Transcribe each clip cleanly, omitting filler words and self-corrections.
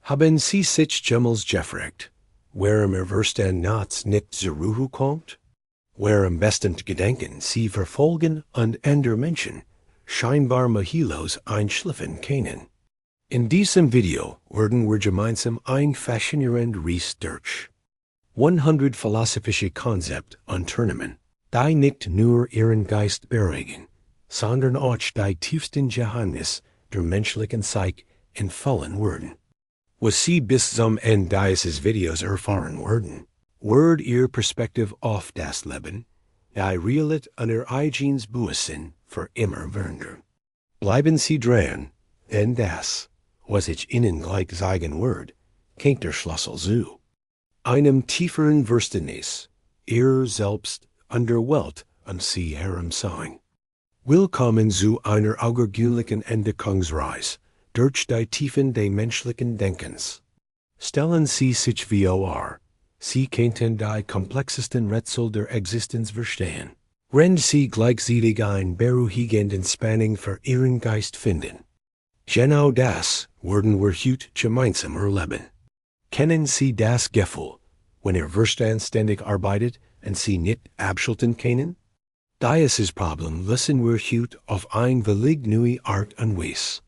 Haben Sie sich jemals gefragt, warum Verstand nachts nicht zur Ruhe kommt? Warum bestimmte Gedanken Sie verfolgen und andere Menschen scheinbar mühelos einschlafen können? In diesem Video werden wir gemeinsam ein faszinierend Reise durch 100 philosophische Konzepte unternehmen, die nicht nur Ihren Geist beruhigen, sondern auch die tiefsten Geheimnisse der menschlichen Psyche entfallen werden. Was Sie bis zum Ende dieses Videos erfahren werden, wird Ihr Perspektive auf das Leben, die Realität und Ihr eigenes Bewusstsein für immer verändern. Bleiben Sie dran, denn das, was ich Ihnen gleich sagen werde, kennt der Schlüssel zu einem tieferen Verständnis Ihr selbst und der Welt und Sie herum sein. Willkommen zu einer außergewöhnlichen Entdeckungsreise durch die Tiefen des menschlichen Denkens. Stellen Sie sich vor, Sie könnten die komplexesten Rätsel der Existenz verstehen. Wenn Sie gleichzeitig ein beruhigende Entspannung für Ihren Geist finden. Genau das werden wir heute gemeinsam erleben. Kennen Sie das Gefühl, wenn Ihr Verstand ständig arbeitet und Sie nicht abschalten können? Dieses Problem lösen wir heute auf eine völlig neue Art und Weise.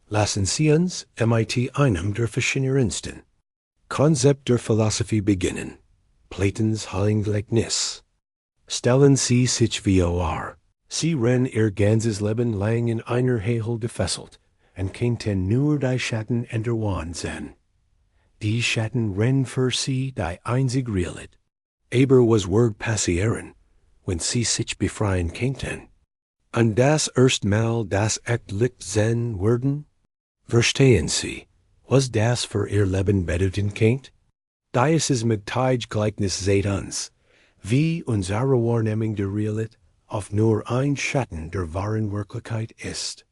Lassen Sie uns mit einem der faszinierendsten Konzepte der Philosophie beginnen. Platons Heiliggleichnis. Stellen Sie sich vor, Sie rennen Ihr ganzes Leben lang in einer Hegel gefesselt und könnten nur die Schatten an der Wand sehen. Die Schatten rennen für Sie die einzige Realität. Aber was wird passieren, wenn Sie sich befreien könnten? Und das erste Mal das echte Licht sehen werden? Verstehen Sie, was das für Ihr Leben bedeuten könnte? Dieses Gleichnis sagt uns, wie unsere Wahrnehmung der Realität auf nur ein Schatten der wahren Wirklichkeit ist.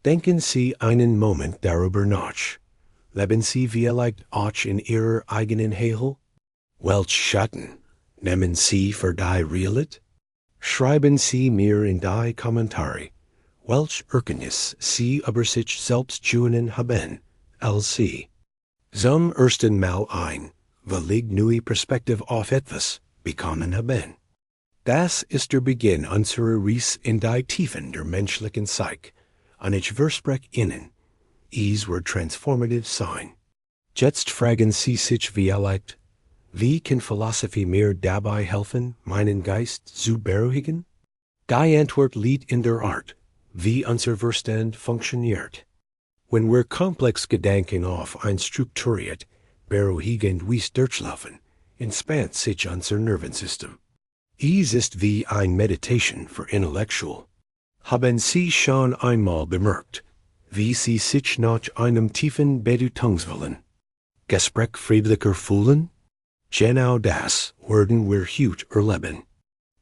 Denken Sie einen Moment darüber nach. Leben Sie vielleicht auch in Ihrer eigenen Hegel? Welche Schatten nehmen Sie für die Realität? Schreiben Sie mir in die Kommentare, welche Erkenntnis Sie über sich selbst gewonnen haben, als Sie zum ersten Mal ein völlig neue Perspektive auf etwas bekommen haben. Das ist der Beginn unserer Reise in die Tiefen der menschlichen Psyche, und ich verspreche Ihnen, es wird transformativ sein. Jetzt fragen Sie sich vielleicht, wie kann Philosophie mir dabei helfen, meinen Geist zu beruhigen? Die Antwort liegt in der Art, wie unser Verstand funktioniert. Wenn wir komplexe Gedanken auf ein strukturiert, beruhigend Weise durchlaufen, entspannt sich unser Nervensystem. Es ist wie eine Meditation für Intellektuelle. Haben Sie schon einmal bemerkt, wie Sie sich nach einem tiefen Bedeutungsvollen Gespräch friedlicher fühlen? Genau das werden wir heute erleben.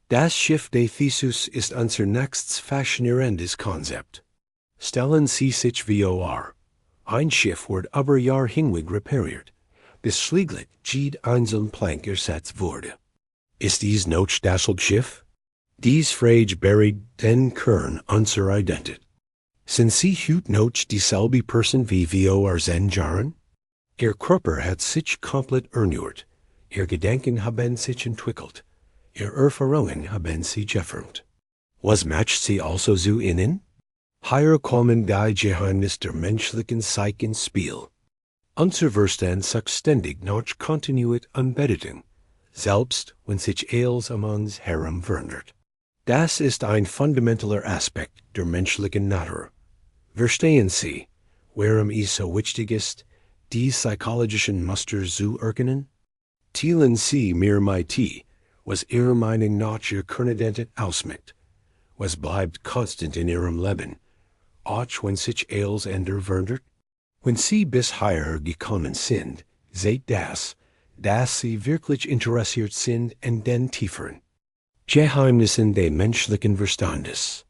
Das Schiff des Theseus ist unser nächstes faszinierendes Konzept. Stellen Sie sich vor, ein Schiff wird über Jahre hinweg repariert, bis schließlich jede einzelne Plank ersetzt wurde. Ist dies noch das Schiff? Dies Frage buried den Kern unserer Identität. Sind Sie heute noch dieselbe Person wie vor 10 Jahren? Ihr Körper hat sich komplett erneuert, Ihr Gedanken haben sich entwickelt, Ihr Erfahrungen haben sich geformt. Was macht Sie also zu Ihnen? Hier kommen die Geheimnisse der menschlichen Psyche ins Spiel. Unser Verstand sucht ständig nach Kontinuität und Bedeutung, selbst wenn sich alles um uns herum verändert. Das ist ein fundamentaler Aspekt der menschlichen Natur. Verstehen Sie, warum es so wichtig ist, die psychologischen Muster zu erkennen? Teilen Sie mir mit, was Ihrer Meinung nach Ihr Kernidentität ausmacht, was bleibt konstant in Ihrem Leben, auch wenn sich alles ändert verändert? Wenn Sie bis hierher gekommen sind, seht das, dass Sie wirklich interessiert sind in den tieferen Geheimnissen des menschlichen Verstandes.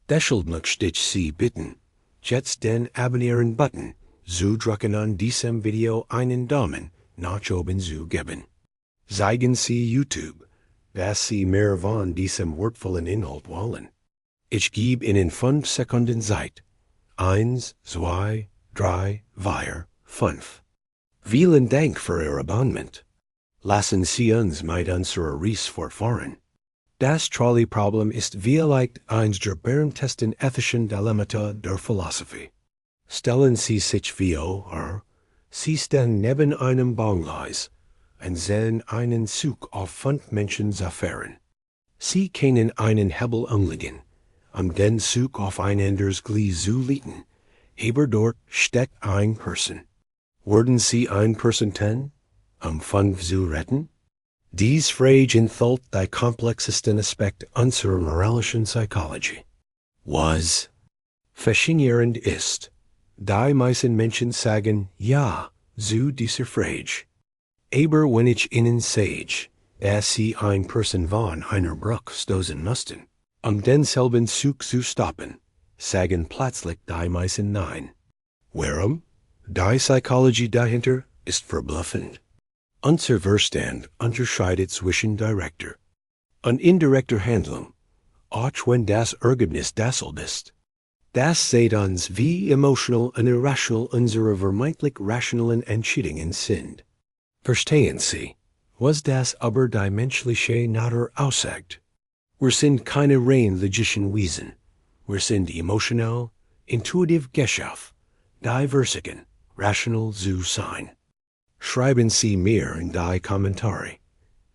Deshalb möchte ich Sie bitten, jetzt den Abonnieren-Button zu drücken und diesem Video einen Daumen nach oben zu geben. Zeigen Sie YouTube, dass Sie mehr von diesem wertvollen Inhalt wollen. Ich gebe Ihnen 5 Sekunden Zeit. 1, 2, 3, 4, 5. Vielen Dank für Ihr Abonnement. Lassen Sie uns mit unserer Reise fortfahren. Das Trolley-Problem ist vielleicht eines der berühmtesten ethischen Dilemmata der Philosophie. Stellen Sie sich vor, Sie stehen neben einem Bahngleis und sehen einen Zug auf 5 Menschen fahren. Sie können einen Hebel umlegen, den Zug auf ein anderes Gleis zu leiten, aber dort steckt eine Person. Würden Sie eine Person tun, 5 zu retten? Dies Frage enthält die komplexesten Aspekt unserer moralischen Psychologie. Was faszinierend ist, die meisten Menschen sagen ja zu dieser Frage. Aber wenn ich Ihnen sage, dass Sie eine Person von einer Brücke stoßen mussten, denselben Zug zu stoppen, sagen plötzlich die meisten Nein. Warum? Die Psychologie dahinter ist verblüffend. Unser Verstand unterscheidet zwischen direkter und indirekter Handlung, auch wenn das Ergebnis dasselbe ist. Das zeigt uns, wie emotional und irrational unsere vermeintlich rationalen Entscheidungen sind. Verstehen Sie, was das über die menschliche Natur aussagt? Wir sind keine rein logischen Wesen. Wir sind emotional, intuitiv geschaffen, die versuchen, rational zu sein. Schreiben Sie mir in die Kommentare.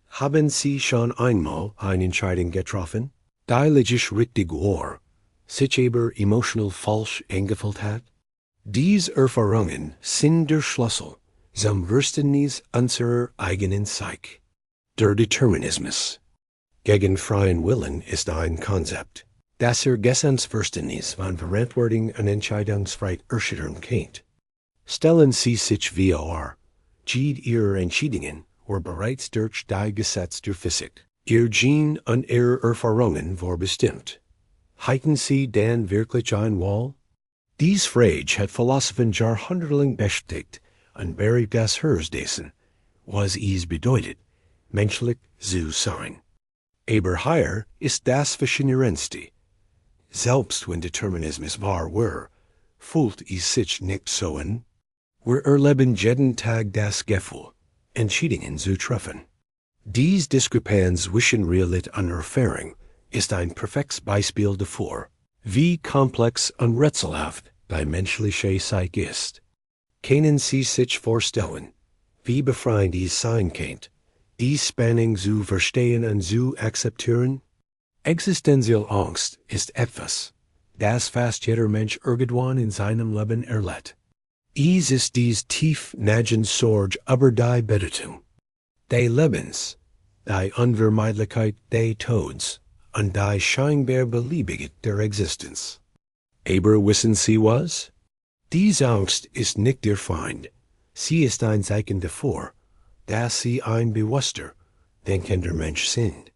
Haben Sie schon einmal eine Entscheidung getroffen, die logisch richtig war, sich aber emotional falsch angefühlt hat? Diese Erfahrungen sind der Schlüssel zum Verständnis unserer eigenen Psyche. Der Determinismus gegen freien Willen ist ein Konzept, das Gewissensverständnis von Verantwortung und Entscheidungsfreiheit erschüttern kann. Stellen Sie sich vor, Ihre Entscheidungen wurden bereits durch die Gesetze der Physik, Ihr Gen und Ihre Erfahrungen vorbestimmt. Halten Sie denn wirklich ein Wahl? Dies Frage hat Philosophen jahrhundertelang beschäftigt und bereit das Herausdessen, was es bedeutet, menschlich zu sein. Aber hier ist das Faszinierendste. Selbst wenn Determinismus wahr war, fühlt es sich nicht so an. Wir erleben jeden Tag das Gefühl, Entscheidungen zu treffen. Diese Diskrepanz zwischen Realität und Erfahrung ist ein perfektes Beispiel dafür, wie komplex und rätselhaft die menschliche Psyche ist. Können Sie sich vorstellen, wie befreiend es sein kann, die Spannung zu verstehen und zu akzeptieren? Existenzielle Angst ist etwas, das fast jeder Mensch irgendwann in seinem Leben erlebt. Es ist dies tief nagende Sorge über die Bedeutung des Lebens, die Unvermeidlichkeit des Todes und die scheinbar Beliebigkeit der Existenz. Aber wissen Sie was? Diese Angst ist nicht der Feind. Sie ist ein Zeichen dafür, dass Sie ein bewusster, denkender Mensch sind.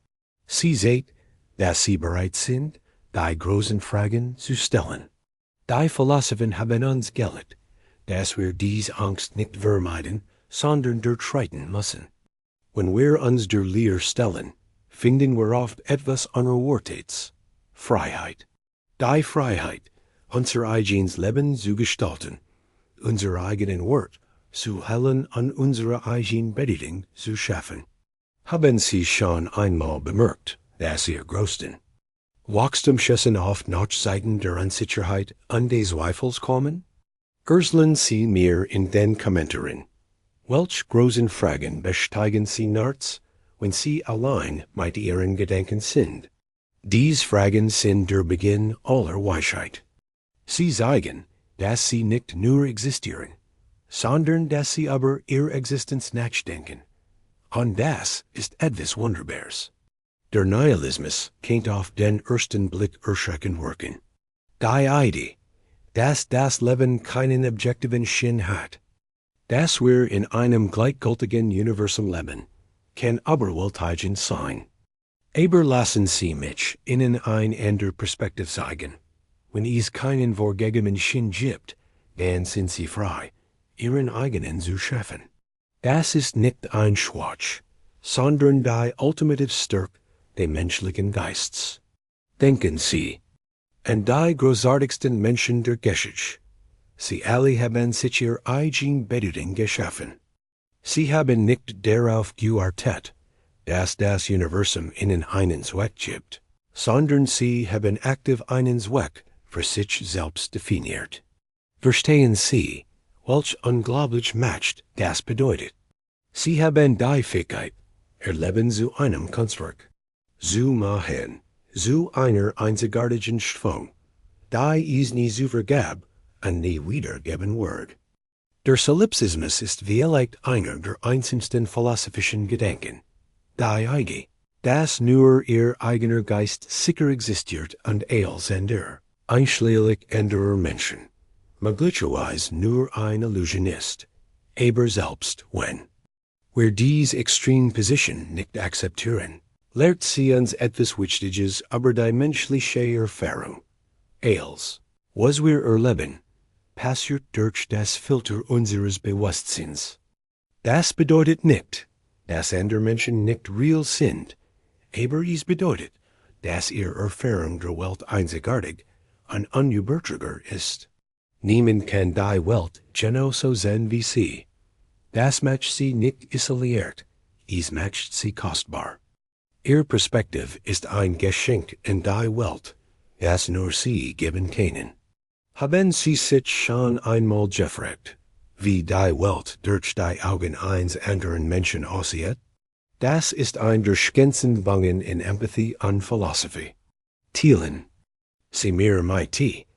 Sie sieht, dass Sie bereit sind, die großen Fragen zu stellen. Die Philosophen haben uns gelehrt, dass wir diese Angst nicht vermeiden, sondern durchschreiten müssen. Wenn wir uns der Lehre stellen, finden wir oft etwas Unerwartetes: Freiheit. Die Freiheit, unser eigenes Leben zu gestalten, unser eigenen Wert zu hellen und unsere eigene Bedeutung zu schaffen. Haben Sie schon einmal bemerkt, dass Ihr größten Wachstumsschüssen oft nach Zeiten der Unsicherheit und des Zweifels kommen? Urseln Sie mir in den Kommentaren. Welch großen Fragen besteigen Sie nachts, wenn Sie allein mit Ihren Gedanken sind? Diese Fragen sind der Beginn aller Weisheit. Sie zeigen, dass Sie nicht nur existieren, sondern dass Sie über Ihre Existenz nachdenken. Und das ist etwas Wunderbares. Der Nihilismus kann auf den ersten Blick erschreckend wirken. Die Idee, dass das Leben keinen objektiven Sinn hat, dass wir in einem gleichgültigen Universum leben, kann überwältigend sein. Aber lassen Sie mich Ihnen ein andere Perspektive zeigen. Wenn es keinen vorgegebenen Sinn gibt, dann sind Sie frei, Ihren eigenen zu schaffen. Das ist nicht ein Schwach, sondern die ultimative Stärke des menschlichen Geistes. Denken Sie an die großartigsten Menschen der Geschichte. Sie alle haben sich ihr eigen Bedeutung geschaffen. Sie haben nicht darauf gewartet, dass das Universum ihnen einen Zweck gibt, sondern sie haben aktiv einen Zweck für sich selbst definiert. Verstehen Sie, welch unglaublich Macht das bedeutet? Sie haben die Fähigkeit, ihr Leben zu einem Kunstwerk zu machen, zu einer einzigartigen Schwung, die es nie zu vergab und nie wiedergeben wird. Der Solipsismus ist vielleicht einer der einzelnen philosophischen Gedanken, die Eige, dass nur ihr eigener Geist sicher existiert und alles andere, einschlägig anderer Menschen, möglicherweise nur eine Illusion ist, aber selbst wenn wir diese extreme Position nicht akzeptieren, lehrt sie uns etwas Wichtiges über die menschliche Erfahrung. Alles, was wir erleben, passiert durch das Filter unseres Bewusstseins. Das bedeutet nicht, dass andere Menschen nicht real sind, aber es bedeutet, dass ihre Erfahrung der Welt einzigartig und unübertragbar ist. Niemand kann die Welt genauso sehen wie sie. Das macht sie nicht isoliert, es macht sie kostbar. Ihr Perspektiv ist ein Geschenk in die Welt, das nur sie geben können. Haben Sie sich schon einmal gefragt, wie die Welt durch die Augen eines anderen Menschen aussieht? Das ist ein der schönsten Wangen in Empathie und Philosophie. Thielen. Sie mir mighty.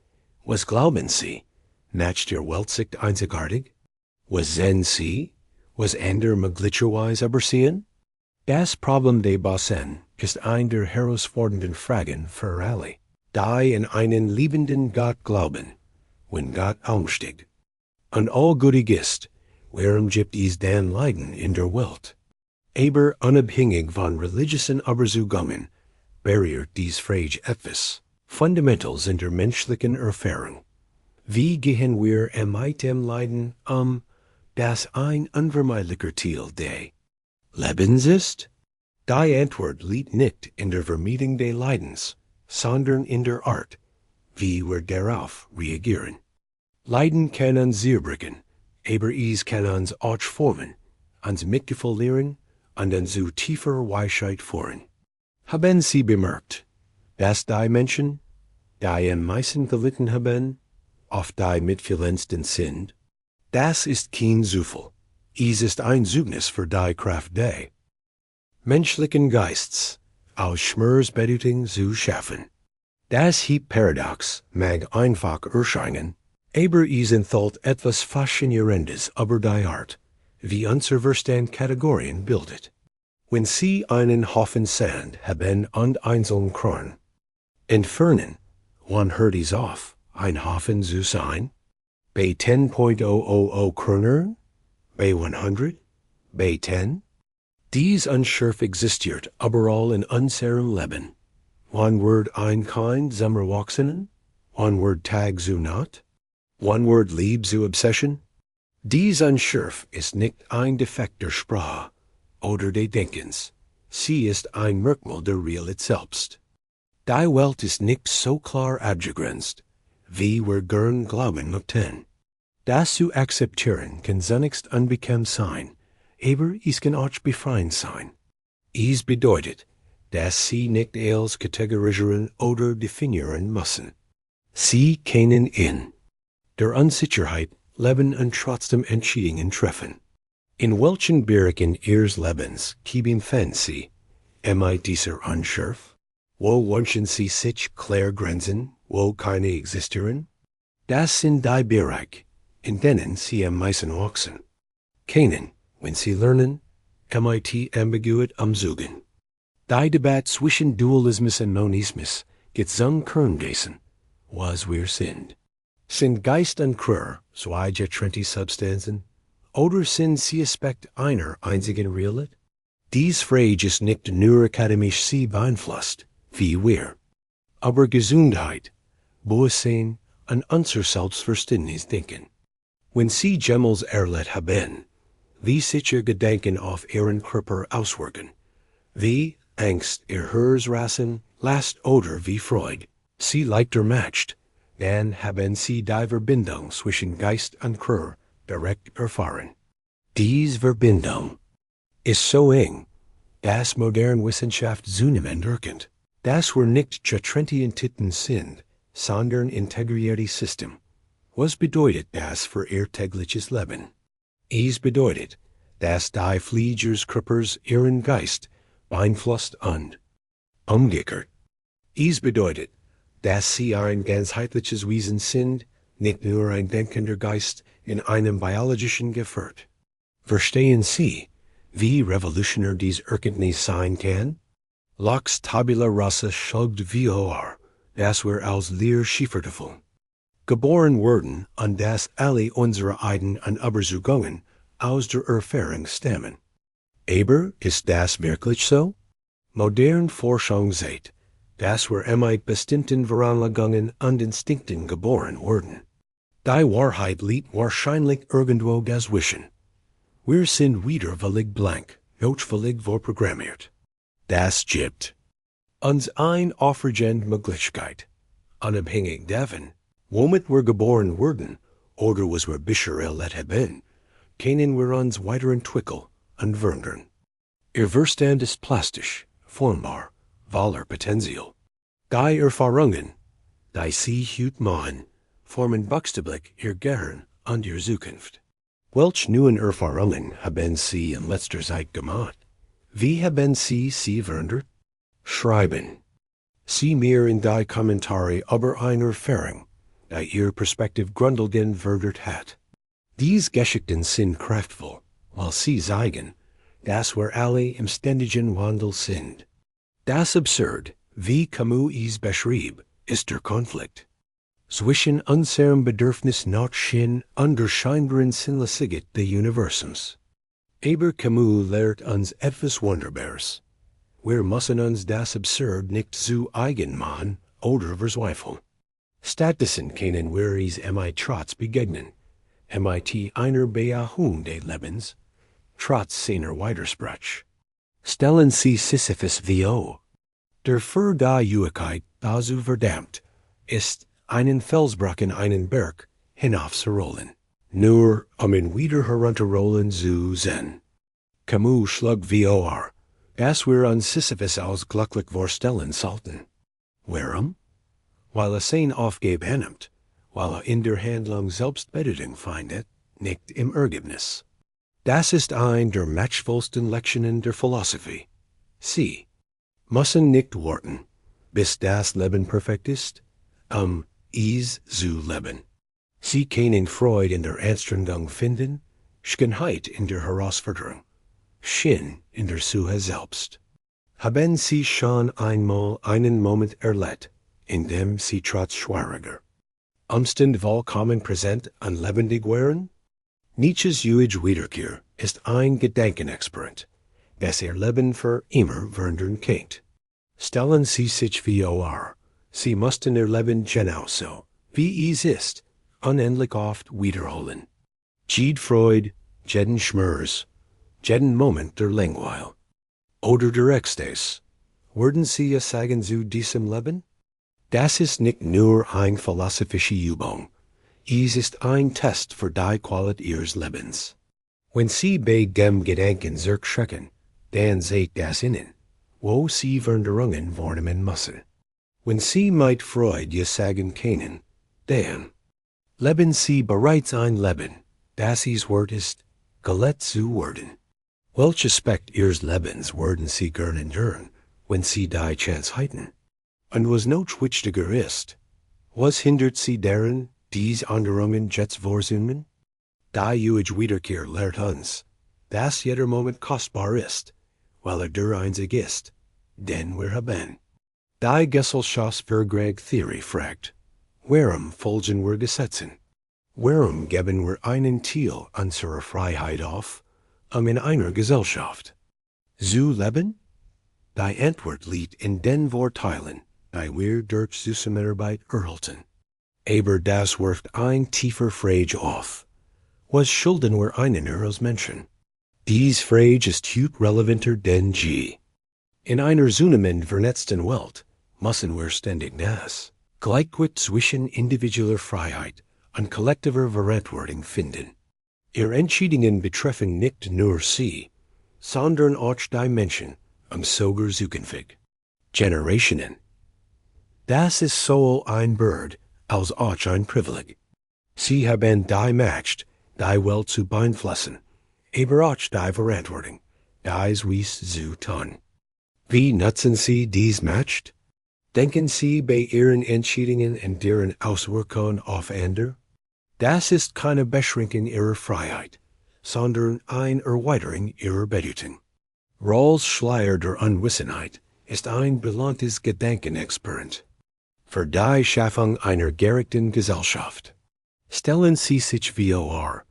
Was glauben Sie? Macht Ihr Weltsicht einzigartig? Was sehen Sie? Was andere möglicherweise übersehen? Das Problem der Basen ist ein der herausfordernden Fragen für alle, die in einen liebenden Gott glauben, wenn Gott aufsteht. Und allgütig ist, warum gibt es dann Leiden in der Welt? Aber unabhängig von religiösen Überzeugungen berührt dies Frage etwas Fundamentals in der menschlichen Erfahrung. Wie gehen wir mit dem Leiden das ein unvermeidlicher Teil des Lebens ist? Die Antwort liegt nicht in der Vermeidung des Leidens, sondern in der Art, wie wir darauf reagieren. Leiden kann uns zerbrechen, aber es kann uns auch formen, uns Mitgefühl lehren und uns zu tiefer Weisheit führen. Haben Sie bemerkt, dass die Menschen, die am meisten gelitten haben, oft die mitfühlendsten sind? Das ist kein Zufall. Es ist ein Zeugnis für die Kraft des menschlichen Geists, aus Schmerzbedeutung zu schaffen. Das Paradox mag einfach erscheinen, aber es enthält etwas Faszinierendes über die Art, wie unser Verstand Kategorien bildet. Wenn Sie einen Haufen Sand haben und einzeln Korn entfernen, wann hört es auf, ein Haufen zu sein? Bei 10.000 Körner? Bei 100? Bei 10? Dies Unschärfe existiert überall in unserem Leben. Wann wird ein Kind zum Erwachsenen? Wann wird Tag zu Nacht? Wann wird Liebe zu Obsession? Dies Unschärfe ist nicht ein Defekt der Sprache oder des Denkens. Sie ist ein Merkmal der Realität selbst. Die Welt ist nicht so klar abgegrenzt, wie wir gern glauben möchten. Das zu akzeptieren kann zunächst unbequem sein, aber es kann auch befreiend sein. Es bedeutet, dass Sie nicht als kategorisieren oder definieren müssen. Sie können in der Unsicherheit leben und trotzdem Entscheidungen treffen. In welchen Bereichen Ihres Lebens geben Sie mit dieser Unschärfe? Wo wünschen Sie sich klare Grenzen, wo keine existieren? Das sind die Bereiche, in denen Sie am meisten wachsen. Kennen, wenn Sie lernen, mit Ambiguität umzugehen. Die Debatte zwischen Dualismus und Monismus geht zum Kern dessen, was wir sind. Sind Geist und Körper zwei getrennte Substanzen? Oder sind sie Aspekt einer einzigen Realität? Dies Frage ist nicht nur akademisch sie beeinflusst, wie wir, aber Gesundheit, Bewusstsein und unser Selbstverständnis denken. Wenn Sie jemals erlebt haben, wie sich Ihr Gedanken auf Ihren Körper auswirken, wie Angst Ihr Herz rasen lässt oder wie Freude Sie leichter macht, dann haben Sie die Verbindung zwischen Geist und Körper direkt erfahren. Dies Verbindung ist so eng, das modern Wissenschaft zunehmend erkennt, dass wir nicht getrennte Titten sind, sondern integrierte System. Was bedeutet das für ihr tägliches Leben? Es bedeutet, dass die Fliegerskörpers ihren Geist beeinflusst und umgekehrt. Es bedeutet, dass sie ein ganzheitliches Wesen sind, nicht nur ein denkender Geist in einem biologischen Gefährt. Verstehen Sie, wie revolutionär dies Erkenntnis sein kann? Locke's Tabula Rasa schlägt vor, dass wir als Lehrschieferteufel geboren wurden und dass alle unsere Ideen und Überzeugungen aus der Erfahrung stammen. Aber ist das wirklich so? Moderne Forschung sagt, dass wir mit bestimmten Veranlagungen und Instinkten geboren wurden. Die Wahrheit liegt wahrscheinlich irgendwo dazwischen. Wir sind widerwillig blank, notwendig vorprogrammiert. Das gibt uns eine aufregende Möglichkeit, unabhängig davon, womit wir geboren wurden oder was wir bisher erlebt haben, können wir uns weiterentwickeln und verändern. Ihr Verstand ist plastisch, formbar, voller Potenzial. Die Erfahrungen, die Sie heute machen, formen buchstäblich Ihr Gehirn und Ihre Zukunft. Welche neuen Erfahrungen haben Sie in letzter Zeit gemacht? Wie haben Sie sie verändert? Schreiben Sie mir in die Kommentare über eine Erfahrung, die Ihr Perspektiv grundlegend verändert hat. Dies Geschichten sind kraftvoll, weil sie zeigen, dass wir alle im ständigen Wandel sind. Das Absurd, wie Camus es beschrieb, ist der Konflikt zwischen unserem Bedürfnis nach Sinn und der scheinbaren Sinnlosigkeit des Universums. Aber Camus lehrt uns etwas Wunderbares. Wir müssen uns das Absurd nicht zu eigen machen oder verzweifeln. Stattdessen können wir es trotz begegnen, einer Beahung des Lebens, trotz seiner Widersprach. Stellen Sie Sisyphus vor. Der für die Juigkeit dazu verdammt ist, einen Felsbrock in einen Berg hinaufzurollen, nur ihn wieder herunterrollen zu sehen. Camus schlug vor, dass wir uns Sisyphus als glücklich vorstellen sollten. Warum? Weil ihn Aufgabe annimmt, weil in der Handlung Selbstbedienung findet, nicht im Ergebnis. Das ist eine der mächtigsten Lektionen der Philosophie. Sie müssen nicht warten, bis das Leben perfekt ist, es zu leben. Sie können Freude in der Anstrengung finden, Schönheit in der Herausforderung, Sinn in der Suche selbst. Haben Sie schon einmal einen Moment erlebt, in dem Sie trotz schwieriger Umstände vollkommen präsent und lebendig waren? Nietzsches ewige Wiederkehr ist ein Gedankenexperiment, das Ihr Leben für immer verändern kann. Stellen Sie sich vor, Sie mussten Ihr Leben genauso, wie es ist, unendlich oft wiederholen. Jede Freude, jeden Schmerz, jeden Moment der Langweil oder der Ekstase. Würden Sie es sagen zu diesem Leben? Das ist nicht nur eine philosophische Übung, es ist ein Test für die Qualität Ihres Lebens. Wenn Sie bei dem Gedanken zurückschrecken, dann seht das Ihnen, wo Sie Veränderungen vornehmen müssen. Wenn Sie mit Freude sagen können, dann leben Sie bereits ein Leben, das es wert ist, gelebt zu werden. Welchen Aspekt Ihres Lebens würden Sie gern enduren, wenn Sie die Chance hätten? Und was noch wichtiger ist, was hindert Sie daran, diese Änderungen jetzt vorzunehmen? Die ewige Wiederkehr lehrt uns, dass jeder Moment kostbar ist, weil der einzig ist, den wir haben. Die Gesellschaftsverträge-Theorie fragt, warum folgen wir Gesetzen? Warum geben wir einen Teil unserer Freiheit auf, in einer Gesellschaft zu leben? Die Antwort liegt in den Vorteilen, die wir durch Zusammenarbeit erhalten. Aber das wirft ein tiefer Frage auf. Was schulden wir einander als Menschen? Dies Frage ist heute relevanter denn je. In einer zunehmend vernetzten Welt müssen wir ständig das Gleichgewicht zwischen individueller Freiheit und kollektiver Verantwortung finden. Entschiedungen betreffen nicht nur sie, sondern auch die Menschen, sogar zukünftig. Generationen. Das ist sowohl ein Bird als auch ein Privileg. Sie haben die Macht, die Welt zu beeinflussen, aber auch die Verantwortung, dies zu tun. Wie nutzen Sie dies Macht? Denken Sie bei Ihren Entscheidungen und deren Auswirkungen auf andere? Das ist keine Beschränkung Ihrer Freiheit, sondern eine Erweiterung Ihrer Bedeutung. Rawls Schleier der Unwissenheit ist ein brillantes Gedankenexperiment. Für die Schaffung einer gerechten Gesellschaft. Stellen Sie sich vor,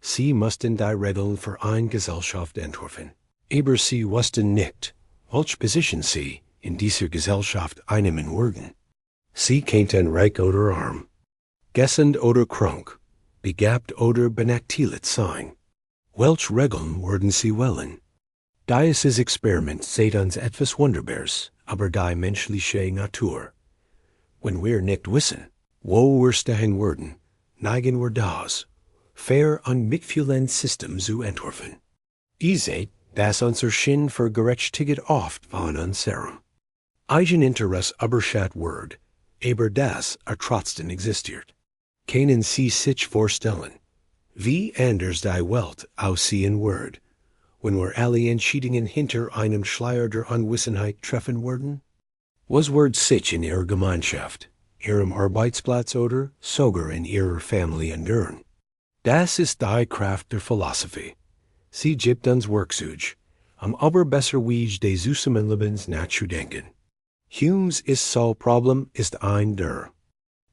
Sie mussten die Regeln für eine Gesellschaft entwerfen. Aber Sie wussten nicht, welche Position Sie in dieser Gesellschaft einnehmen würden. Sie könnten reich oder arm, gesund oder krank, begabt oder benachteiligt sein. Welche Regeln würden Sie wählen? Dieses Experiment zeigt uns etwas Wunderbares über die menschliche Natur. Wenn wir nicht wissen, wo wir stehen würden, neigen wir das, fair und mitfühlend System zu entwerfen. Ihr seht, dass unser Sinn für Gerechtigkeit oft von uns serum. Eigeninteresse überschätzt wird, aber das trotzdem existiert. Können Sie sich vorstellen, wie anders die Welt aussehen wird, wenn wir alle Entscheidungen hinter einem Schleier der Unwissenheit treffen würden? Was wird sich in Ihrer Gemeinschaft, Ihrem Arbeitsplatz oder sogar in Ihrer Familie ändern? Das ist die Kraft der Philosophie. Sie gibt uns Werkzeuge, aber besser wie des Zusammenlebens nachzudenken. Humes Problem ist ein der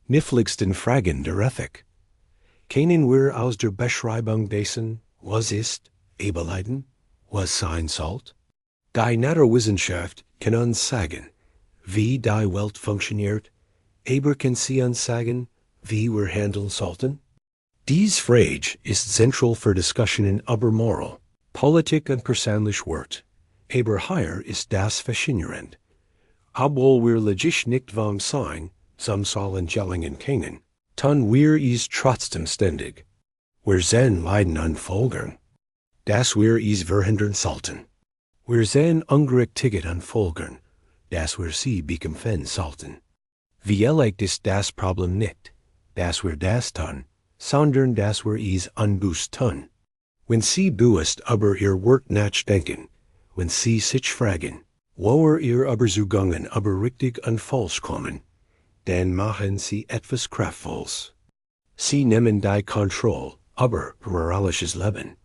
niffligsten Fragen der Ethik. Können wir aus der Beschreibung dessen, was ist, ableiten, was sein sollte? Die Naturwissenschaft kann uns sagen, wie die Welt funktioniert, aber kann sie uns sagen, wie wir handeln sollten? Dies Frage ist zentral für Diskussionen über Moral, Politik und persönlich Wert, aber hier ist das faszinierend. Obwohl wir logisch nicht vom sein, sollen Gellingen können, tun wir es trotzdem ständig. Wir sehen Leiden an Folgen, dass wir es verhindern sollten. Wir sehen Ungerechtigkeit an Folgen, dass wir sie bekämpfen sollten. Wie erlegt ist das Problem nicht, dass wir das tun, sondern dass wir es unbewusst tun. Wenn Sie bewusst über Ihr Wort nachdenken, wenn Sie sich fragen, wo Ihr Überzeugungen über richtig und falsch kommen, dann machen Sie etwas Kraftvolles. Sie nehmen die Kontrolle über Ihr realisches Leben.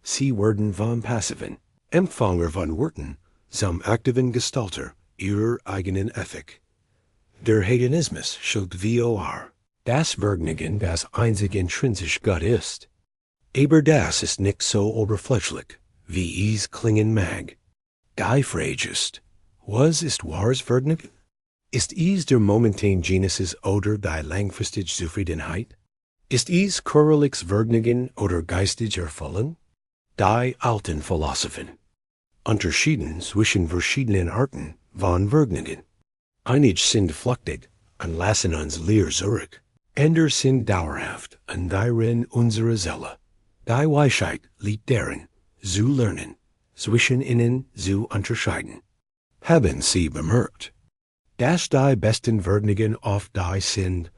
Sie werden vom passiven Empfänger von Worten zum aktiven Gestalter Ihrer eigenen Ethik. Der Hedonismus schuld vor, das Vergnügen das einzig intrinsisch Gott ist. Aber das ist nicht so oberflächlich, wie es klingen mag. Die Frage ist, was ist wahres Vergnügen? Ist es der momentane Genesis oder die langfristige Zufriedenheit? Ist es körperliches Vergnügen oder geistiger Erfüllung? Die alten Philosophen unterschieden zwischen verschiedenen Arten von Vergnügen. Einige sind flüchtig und lassen uns leer zurück. Andere sind dauerhaft und darin unsere Seele. Die Weisheit liegt darin, zu lernen, zwischen ihnen zu unterscheiden. Haben Sie bemerkt, dass die besten Vergnügen oft die sind,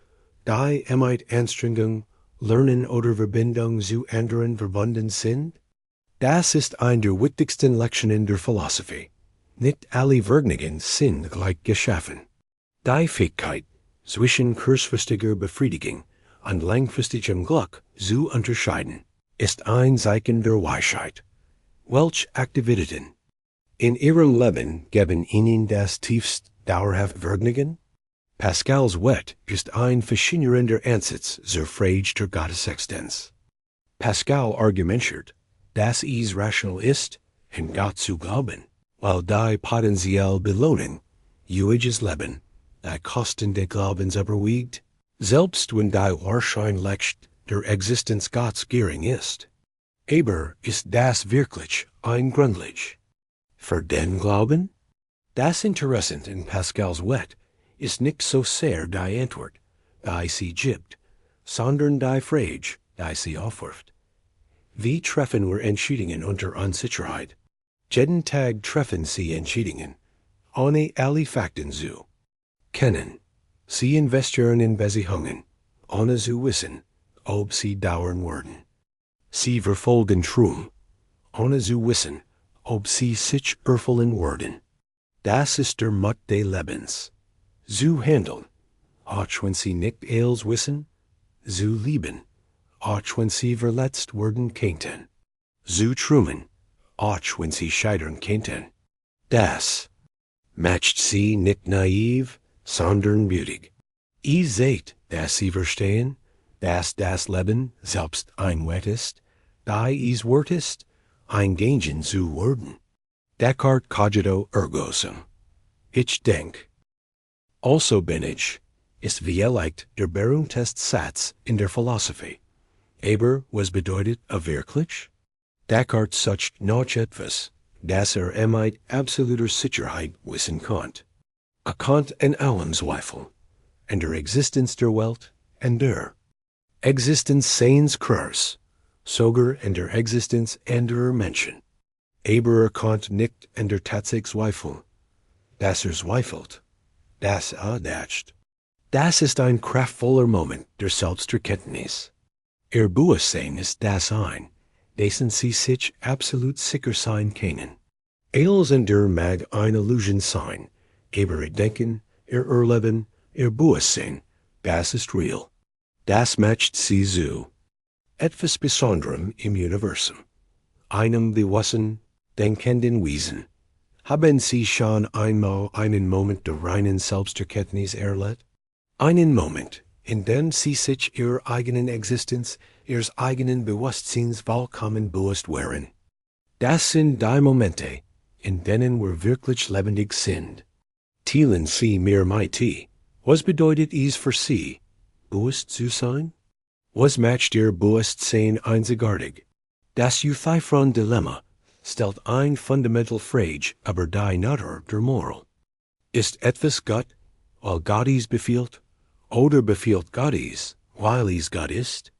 die mit Anstrengung, Lernen oder Verbindung zu anderen verbunden sind? Das ist eine der wichtigsten Lektionen der Philosophie. Nicht alle Vergnügen sind gleich geschaffen. Die Fähigkeit, zwischen kurzfristiger Befriedigung und langfristigem Glück zu unterscheiden, ist ein Zeichen der Weisheit. Welche Aktivitäten in Ihrem Leben geben Ihnen das tiefst dauerhaft Vergnügen? Pascals Wett ist ein faszinierender Ansatz zur Frage der Gottesexistenz. Pascal argumentiert, dass es rational ist, an Gott zu glauben, weil die potenzielle Belohnung, ewiges Leben, die Kosten des Glaubens überwiegt, selbst wenn die Wahrscheinlichkeit der Existenz Gottes gering ist. Aber ist das wirklich ungründlich? Für den Glauben? Das Interessante in Pascals Wett ist nicht so sehr die Antwort, die sie gibt, sondern die Frage, die sie aufwirft. Wie treffen wir Entscheidungen unter Unsicherheit? Jeden Tag treffen Sie Entscheidungen, ohne alle Fakten zu kennen. Sie investieren in Beziehungen, ohne zu wissen, ob sie dauern werden. Sie verfolgen Traum, ohne zu wissen, ob sie sich erfüllen werden. Das ist der Mut des Lebens. Zu handeln, auch wenn sie nicht alles wissen. Zu lieben, auch wenn sie verletzt werden könnten. Zu träumen, auch wenn sie scheitern könnten. Das macht sie nicht naiv, sondern mutig. Ihr seht, dass sie verstehen, dass das Leben selbst ein Wett ist, da es wert ist, eingegangen zu werden. Descartes cogito ergo sum. Ich denk. Also bin ich, ist vielleicht der berühmteste Satz in der Philosophie. Aber was bedeutet wirklich? Descartes sagt noch etwas, das mit absoluter Sicherheit wissen konnt. Konnt in allem Zweifel, in der Existenz der Welt, in der Existenz seines Körpers, sogar in der Existenz anderer Menschen. Aber konnt nicht in der Tatsache zweifeln, dass zweifelt, dass dacht. Das ist ein kraftvoller Moment der Selbsterkenntnis. Bewusstsein ist das ein, dessen sie sich absolut sicher sein können. Alles in der mag eine Illusion sein, aber Denken, Erleben, Bewusstsein, das ist real. Das macht sie zu etwas Besonderem im Universum. Einem Bewussten, denkenden Wesen. Haben Sie schon einmal einen Moment der reinen Selbsterkenntnis erlebt? Einen Moment, in dem Sie sich Ihrer eigenen Existenz, Ihres eigenen Bewusstseins vollkommen bewusst wären. Das sind die Momente, in denen wir wirklich lebendig sind. Teilen Sie mir mit, was bedeutet es für Sie, bewusst zu sein? Was macht Ihr Bewusstsein einzigartig? Das Euthyphron-Dilemma stellt ein fundamental Frage über die Natur der Moral. Ist etwas Gott, weil Gott es befiehlt, oder befiehlt Gott es, weil es Gott ist?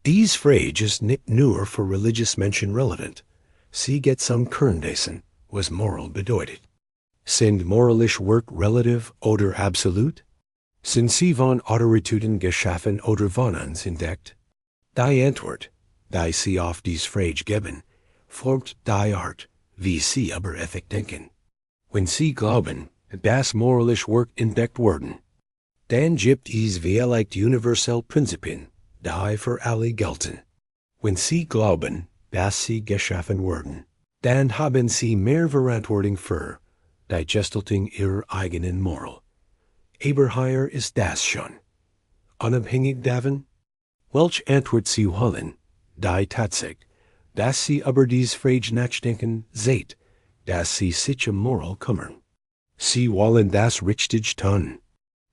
Dies Frage ist nicht nur für religiöse Menschen relevant. Sie geht zum Kern dessen, was Moral bedeutet. Sind moralische Werke relativ oder absolut? Sind sie von Autoritäten geschaffen oder von uns entdeckt? Die Antwort, die sie auf dies Frage geben, formt die Art, wie sie über Ethik denken. Wenn sie glauben, dass moralische Werke entdeckt werden, dann gibt es vielleicht universelle Prinzipien, die für alle gelten. Wenn sie glauben, dass sie geschaffen werden, dann haben sie mehr Verantwortung für die Gestaltung ihrer eigenen Moral. Aber hier ist das schon. Unabhängig davon, welche Antwort sie wollen, die Tatsache, dass sie über dies Frage nachdenken, seht, dass sie sich um Moral kümmern. Sie wollen das richtig tun.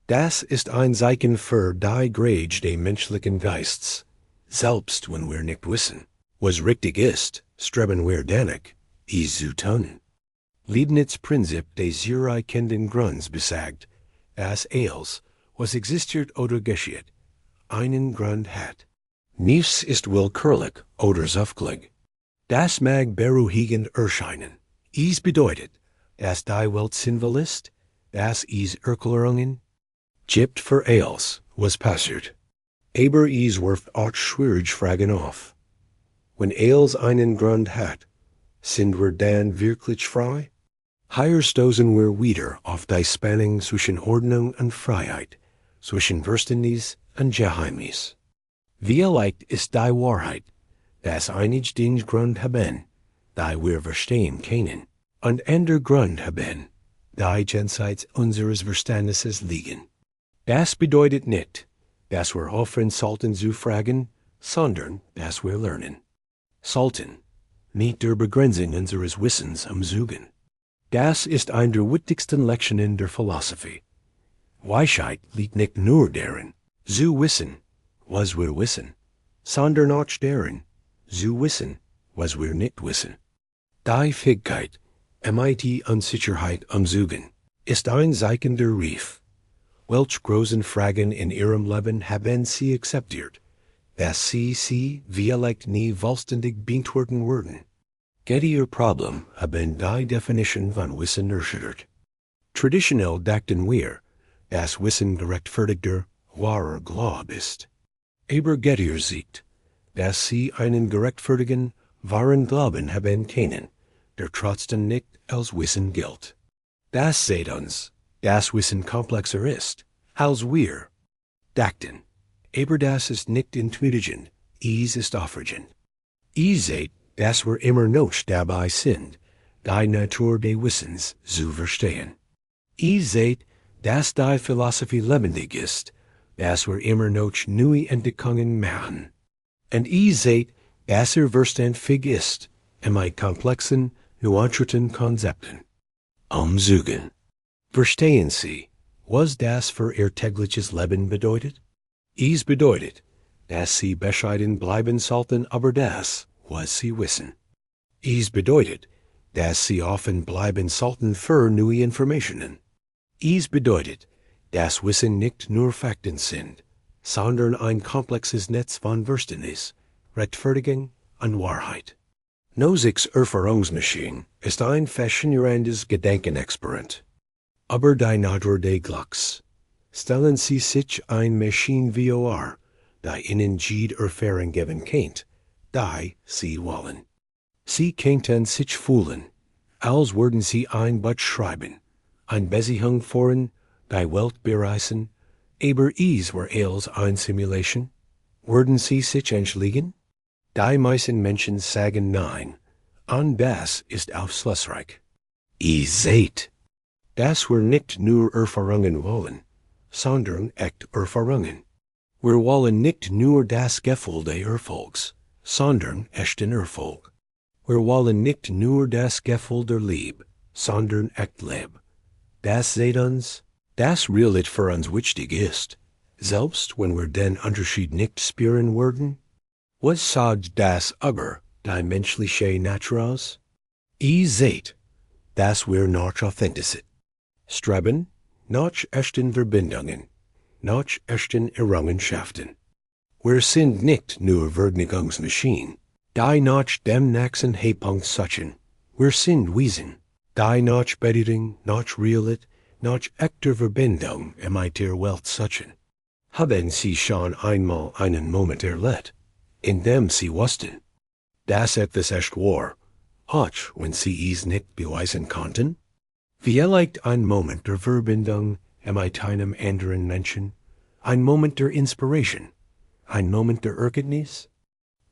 Das ist ein Zeichen für die Grade des menschlichen Geists. Selbst wenn wir nicht wissen, was richtig ist, streben wir danach, es zu tun. Leibniz Prinzip des erkennenden Grunds besagt, dass alles, was existiert oder geschieht, einen Grund hat. Nichts ist willkürlich oder zufällig. Das mag beruhigend erscheinen. Es bedeutet, dass die Welt sinnvoll ist, dass es Erklärungen gibt für alles, was passiert. Aber es wirft auch schwierige Fragen auf. Wenn alles einen Grund hat, sind wir dann wirklich frei? Hier stoßen wir wieder auf die Spannung zwischen Ordnung und Freiheit, zwischen Verständnis und Geheimnis. Vielleicht ist die Wahrheit, dass einige den Grund haben, die wir verstehen können, und andere Grund haben, die jenseits unseres Verständnisses liegen. Das bedeutet nicht, dass wir aufhören sollten zu fragen, sondern dass wir lernen sollten, mit der Begrenzung unseres Wissens umzugehen. Das ist eine der wichtigsten Lektionen der Philosophie. Weisheit liegt nicht nur darin, zu wissen, was wir wissen, sondern auch darin, zu wissen, was wir nicht wissen. Die Fähigkeit, mit die Unsicherheit umzugehen, ist ein Zeichen der Reif. Welch großen Fragen in ihrem Leben haben sie akzeptiert, das sie vielleicht nie vollständig beantworten würden. Get ihr Problem haben die Definition von Wissen erschüttert. Traditionell dachten wir, dass Wissen gerechtfertigter, wahrer Glaube ist. Aber get ihr sieht, dass sie einen gerechtfertigen, wahren Glauben haben können, der trotzdem nicht als Wissen gilt. Das sagt uns, dass Wissen komplexer ist, als wir dachten. Aber das ist nicht intelligent, es ist aufregend. Ihr seht, dass wir immer noch dabei sind, die Natur des Wissens zu verstehen. Ihr seht, dass die Philosophie lebendig ist, dass wir immer noch neue Entdeckungen machen. Und ihr seht, dass verständig ist, mit komplexen, nuancierten Konzepten umzugehen. Verstehen Sie, was das für Ihr tägliches Leben bedeutet? Es bedeutet, dass Sie bescheiden bleiben sollten, aber das, was Sie wissen. Es bedeutet, dass Sie offen bleiben sollten für neue Informationen. Es bedeutet, dass Wissen nicht nur Fakten sind, sondern ein komplexes Netz von Verständnis, Rechtfertigung und Wahrheit. Nozick's Erfahrungsmaschine ist ein faszinierendes Gedankenexperiment. Aber die Natur des Glücks. Stellen Sie sich ein Maschine vor, die Ihnen jede Erfahrung geben kennt, die Sie wollen. Sie könnten sich fühlen, als würden Sie ein Buch schreiben, ein Beziehung führen, die Welt bereisen, aber es war als eine Simulation. Würden Sie sich entschuldigen? Die meisten Menschen sagen nein, und das ist aufschlussreich. Ihr seht, dass wir nicht nur Erfahrungen wollen, sondern echt Erfahrungen. Wir wollen nicht nur das Gefühl des Erfolgs, sondern echten Erfolg. Wir wollen nicht nur das Gefühl der Liebe, sondern echt Liebe. Das seht uns, das realit für uns wichtig ist, selbst wenn wir den Unterschied nicht spüren würden. Was sagt das über die menschliche Natur aus? Ihr seht, dass wir noch authentisch sind. Streben nach echten Verbindungen, nach echten Errungenschaften. Wir sind nicht nur Vergnügungsmaschinen, die nach dem nächsten Höhepunkt suchen. Wir sind Wesen, die nach Bedeutung, nach Realit, nach echter Verbindung mit der Welt suchen. Haben Sie schon einmal einen Moment erlebt, in dem Sie wussten, dass etwas echt war, auch wenn Sie es nicht beweisen konnten? Vielleicht ein Moment der Verbindung mit einem anderen Menschen, ein Moment der Inspiration, ein Moment der Erkenntnis?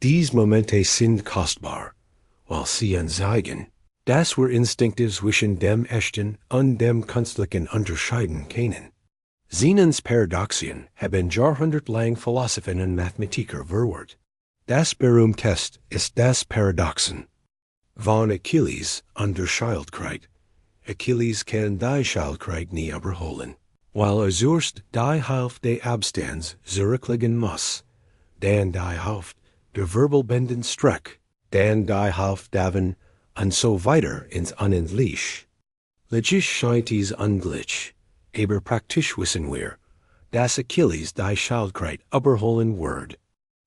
Diese Momente sind kostbar, weil sie uns zeigen, dass wir instinktiv zwischen dem Echten und dem Künstlichen unterscheiden können. Zenons Paradoxien haben jahrhundertelang Philosophen und Mathematiker verwirrt. Das berühmteste ist das Paradoxon von Achilles und der Schildkröte. Achilles kann die Schildkröte nie überholen, weil zuerst die Hälfte des Abstands zurücklegen muss, dann die Hälfte der Wirbelbänden Streck, dann die Hälfte davon und so weiter ins Unendliche. Logisch scheint es ungleich, aber praktisch wissen wir, dass Achilles die Schildkröte überholen wird.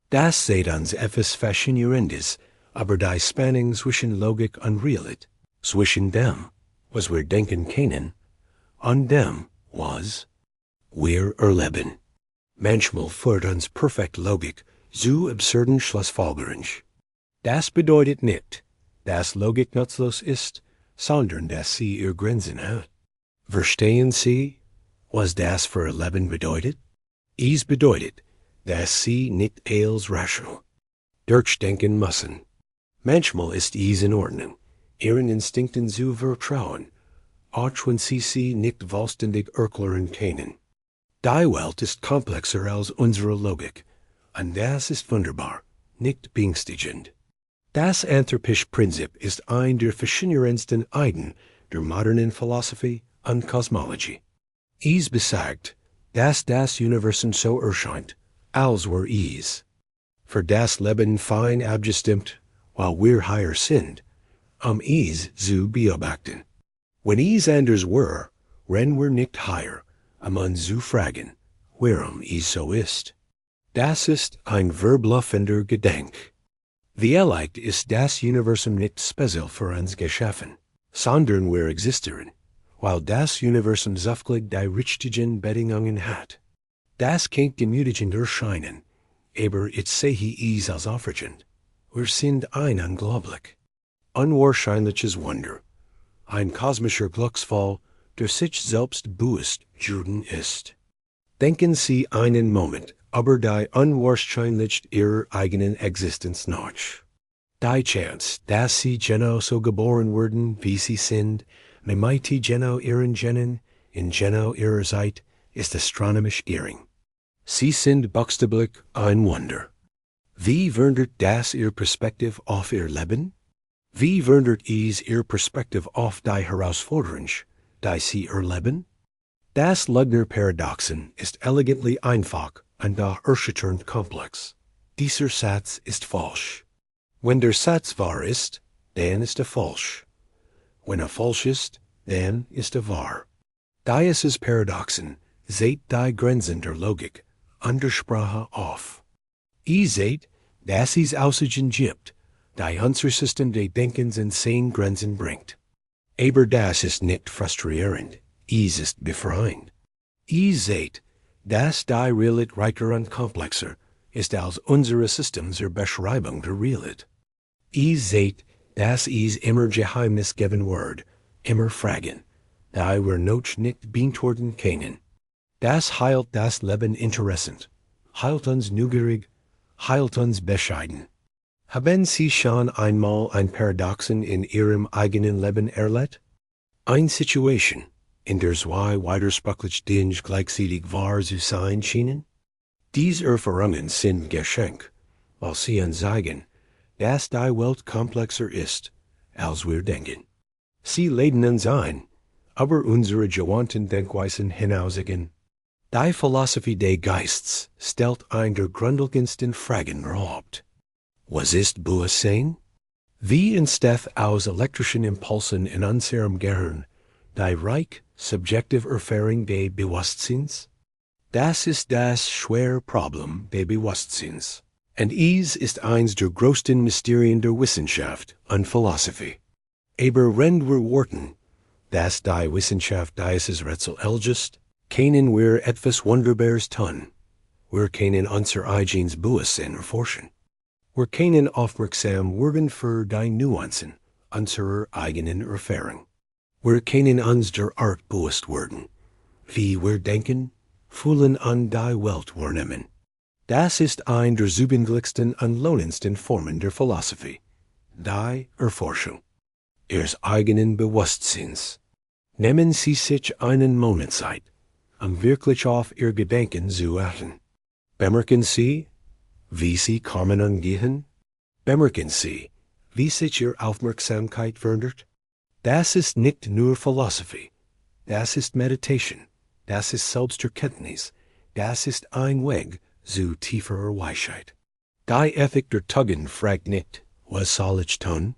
Das sagt uns etwas Faszinierendes über die Spannung zwischen Logik und Realit, zwischen dem, was wir denken können, und dem, was wir erleben. Manchmal führt uns perfekte Logik zu absurden Schlussfolgerungen. Das bedeutet nicht, dass Logik nutzlos ist, sondern dass sie ihre Grenzen hat. Verstehen Sie, was das für Ihr Leben bedeutet? Es bedeutet, dass Sie nicht als rational durchdenken müssen. Manchmal ist es in Ordnung, Ihren Instinkten zu vertrauen, auch wenn Sie nicht vollständig erklären können. Die Welt ist komplexer als unsere Logik, und das ist wunderbar, nicht beängstigend. Das anthropische Prinzip ist ein der faszinierendsten Ideen der modernen Philosophie und Kosmologie. Es besagt, dass das Universum so erscheint, als wir es für das Leben fein abgestimmt, weil wir hier sind, es zu beobachten. Wenn es anders wäre, wären wir nicht hier, uns zu fragen, warum es so ist. Das ist ein verbluffender Gedanke. The Elect ist das Universum nicht speziell für uns geschaffen, sondern wir existieren, weil das Universum zufällig die richtigen Bedingungen hat. Das kann gemütigend erscheinen, aber ich sehe es als aufregend. Wir sind ein unglaublich, unwahrscheinliches Wunder, ein kosmischer Glücksfall, der sich selbst bewusst geworden ist. Denken Sie einen Moment über die Unwahrscheinlichkeit Ihrer eigenen Existenz nach. Die Chance, dass Sie genau so geboren wurden, wie Sie sind, mit genau Ihren Genen, in genau Ihrer Zeit, ist astronomisch gering. Sie sind buchstäblich ein Wunder. Wie verändert das Ihr Perspektive auf Ihr Leben? Wie verändert es Ihr Perspektive auf die Herausforderung, die Sie erleben? Das Leugner-Paradoxon ist elegantly einfach und doch erschütternd komplex. Dieser Satz ist falsch. Wenn der Satz wahr ist, dann ist er falsch. Wenn er falsch ist, dann ist er wahr. Dieses Paradoxon zeigt die Grenzen der Logik und der Sprache auf. Ihr seht, dass es Aussagen gibt, die unser System des Denkens in 10 Grenzen bringt. Aber das ist nicht frustrierend, es ist befreiend. Ihr seht, dass die Realität reicher und komplexer ist als unsere System zur Beschreibung der Realität. Ihr seht, dass es immer Geheimnis geben wird, immer Fragen, die wir noch nicht beantworten können. Das heilt das Leben interessant, heilt uns neugierig, heilt uns bescheiden. Haben Sie schon einmal ein Paradoxon in Ihrem eigenen Leben erlebt? Eine Situation, in der zwei widersprüchliche Dinge gleichzeitig wahr zu sein schienen? Diese Erfahrungen sind Geschenk, weil sie uns zeigen, dass die Welt komplexer ist, als wir denken. Sie laden uns ein, aber unsere gewohnten Denkweisen hinausgehen. Die Philosophie des Geistes stellt eine der grundlegendsten Fragen überhaupt. Was ist Bewusstsein? Wie entsteht aus elektrischen Impulsen in unserem Gehirn die reich subjektive Erfahrung des Bewusstseins? Das ist das schwere Problem des Bewusstseins. Und es ist eines der größten Mysterien der Wissenschaft und Philosophie. Aber wenn wir warten, dass die Wissenschaft dieses Rätsel löst, können wir etwas Wunderbares tun. Wir können unser eigenes Bewusstsein erforschen. Wir können aufmerksam werden für die Nuancen unserer eigenen Erfahrung. Wir können uns der Art bewusst werden, wie wir denken, fühlen und die Welt wahrnehmen. Das ist eine der zugänglichsten und lohnendsten Formen der Philosophie, die Erforschung Ihres eigenen Bewusstseins. Nehmen Sie sich einen Moment Zeit, wirklich auf Ihr Gedanken zu achten. Bemerken Sie, wie Sie kommen und gehen? Bemerken Sie, wie sich Ihre Aufmerksamkeit verändert? Das ist nicht nur Philosophie, das ist Meditation, das ist Selbsterkenntnis, das ist ein Weg zu tieferer Weisheit. Die Ethik der Tugend fragt nicht, was soll ich tun,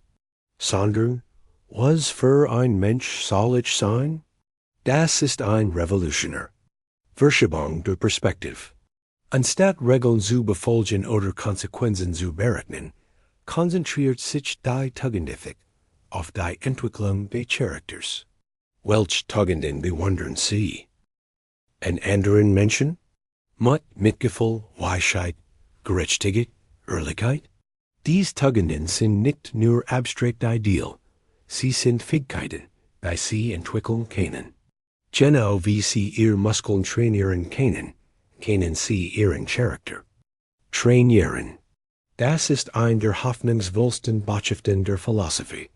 sondern, was für ein Mensch soll ich sein? Das ist ein Revolutionär. Verschiebung der Perspektive. Anstatt Regeln zu befolgen oder Konsequenzen zu berechnen, konzentriert sich die Tugendethik auf die Entwicklung des Charakters. Welche Tugenden bewundern Sie? An anderen Menschen? Mut, Mitgefühl, Weisheit, Gerechtigkeit, Ehrlichkeit? Diese Tugenden sind nicht nur abstrakte Ideale, sie sind Fähigkeiten, die Sie entwickeln können. Genau wie Sie Ihr Muskeln trainieren können Sie Ihren Charakter trainieren. Das ist eine der hoffnungsvollsten Botschaften der Philosophie.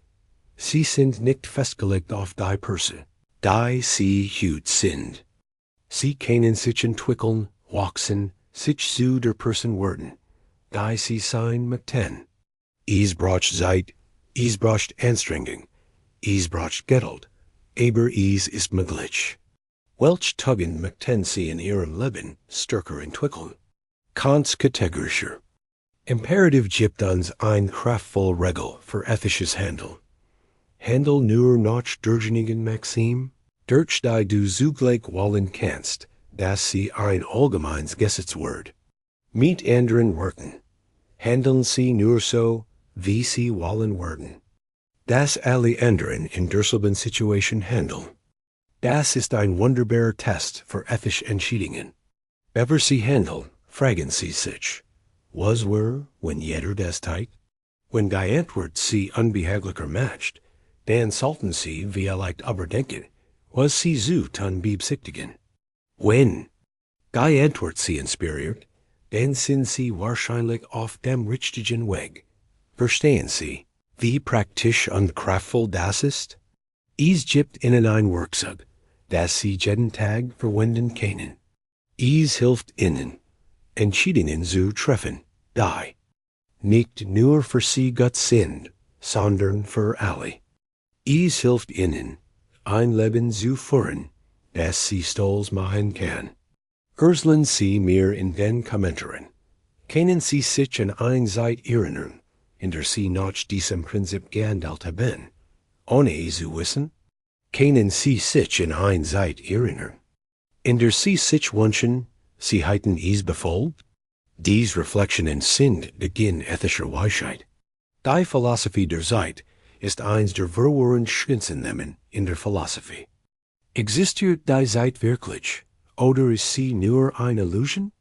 Sie sind nicht festgelegt auf die Person, die Sie heute sind. Sie können sich entwickeln, wachsen, sich zu der Person werden, die Sie sein möchten. Es braucht Zeit, es braucht Anstrengung, es braucht Geld, aber es ist möglich. Welche Tugend möchten Sie in Ihrem Leben stärker entwickeln? Kants kategorischer. Imperativ gibt uns eine kraftvolle Regel für ethisches Handeln. Handel nur nach derjenigen Maxim, durch die du zugleich wollen kannst, dass sie ein allgemeines Gesetz wird. Meet anderen Worten. Handeln Sie nur so, wie Sie wollen werden. Das alle anderen in derselben Situation handeln. Das ist ein wunderbarer Test für ethische Entscheidungen. Ever Sie handeln, fragen Sie sich, was were, wenn jeder das tat? Wenn geantwortet Sie unbehaglicher matcht, dann sollten Sie vielleicht überdenken, was Sie so tun beabsichtigen. Wenn geantwortet Sie inspiriert, dann sind Sie wahrscheinlich auf dem richtigen Weg. Verstehen Sie, wie praktisch und kraftvoll das ist? Es gibt Ihnen ein Werkzeug, das Sie jeden Tag verwenden können. Es hilft Ihnen, Entscheidungen zu treffen, die nicht nur für Sie gut sind, sondern für alle. Es hilft Ihnen, ein Leben zu führen, das Sie stolz machen kann. Urteilen Sie mir in den Kommentaren. Können Sie sich an eine Zeit erinnern, in der Sie nach diesem Prinzip gehandelt haben, ohne es zu wissen? Können Sie sich an eine Zeit erinnern, in der Sie sich wünschen, Sie hätten es befolgt? Dies Reflexionen sind Beginn ethischer Weisheit. Die Philosophie der Zeit ist eins der verworrensten Themen in der Philosophie. Existiert die Zeit wirklich, oder ist sie nur eine Illusion?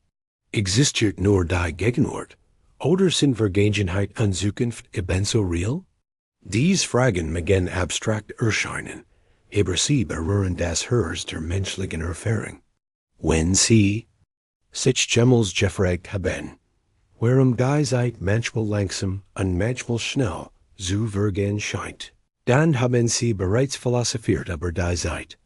Existiert nur die Gegenwart, oder sind Vergangenheit und Zukunft ebenso real? Dies Fragen mögen abstrakt erscheinen, aber sie berühren das Herz der menschlichen Erfahrung. Wenn Sie sich jemals gefragt haben, warum die Zeit manchmal langsam und manchmal schnell zu vergehen scheint, dann haben Sie bereits philosophiert über die Zeit.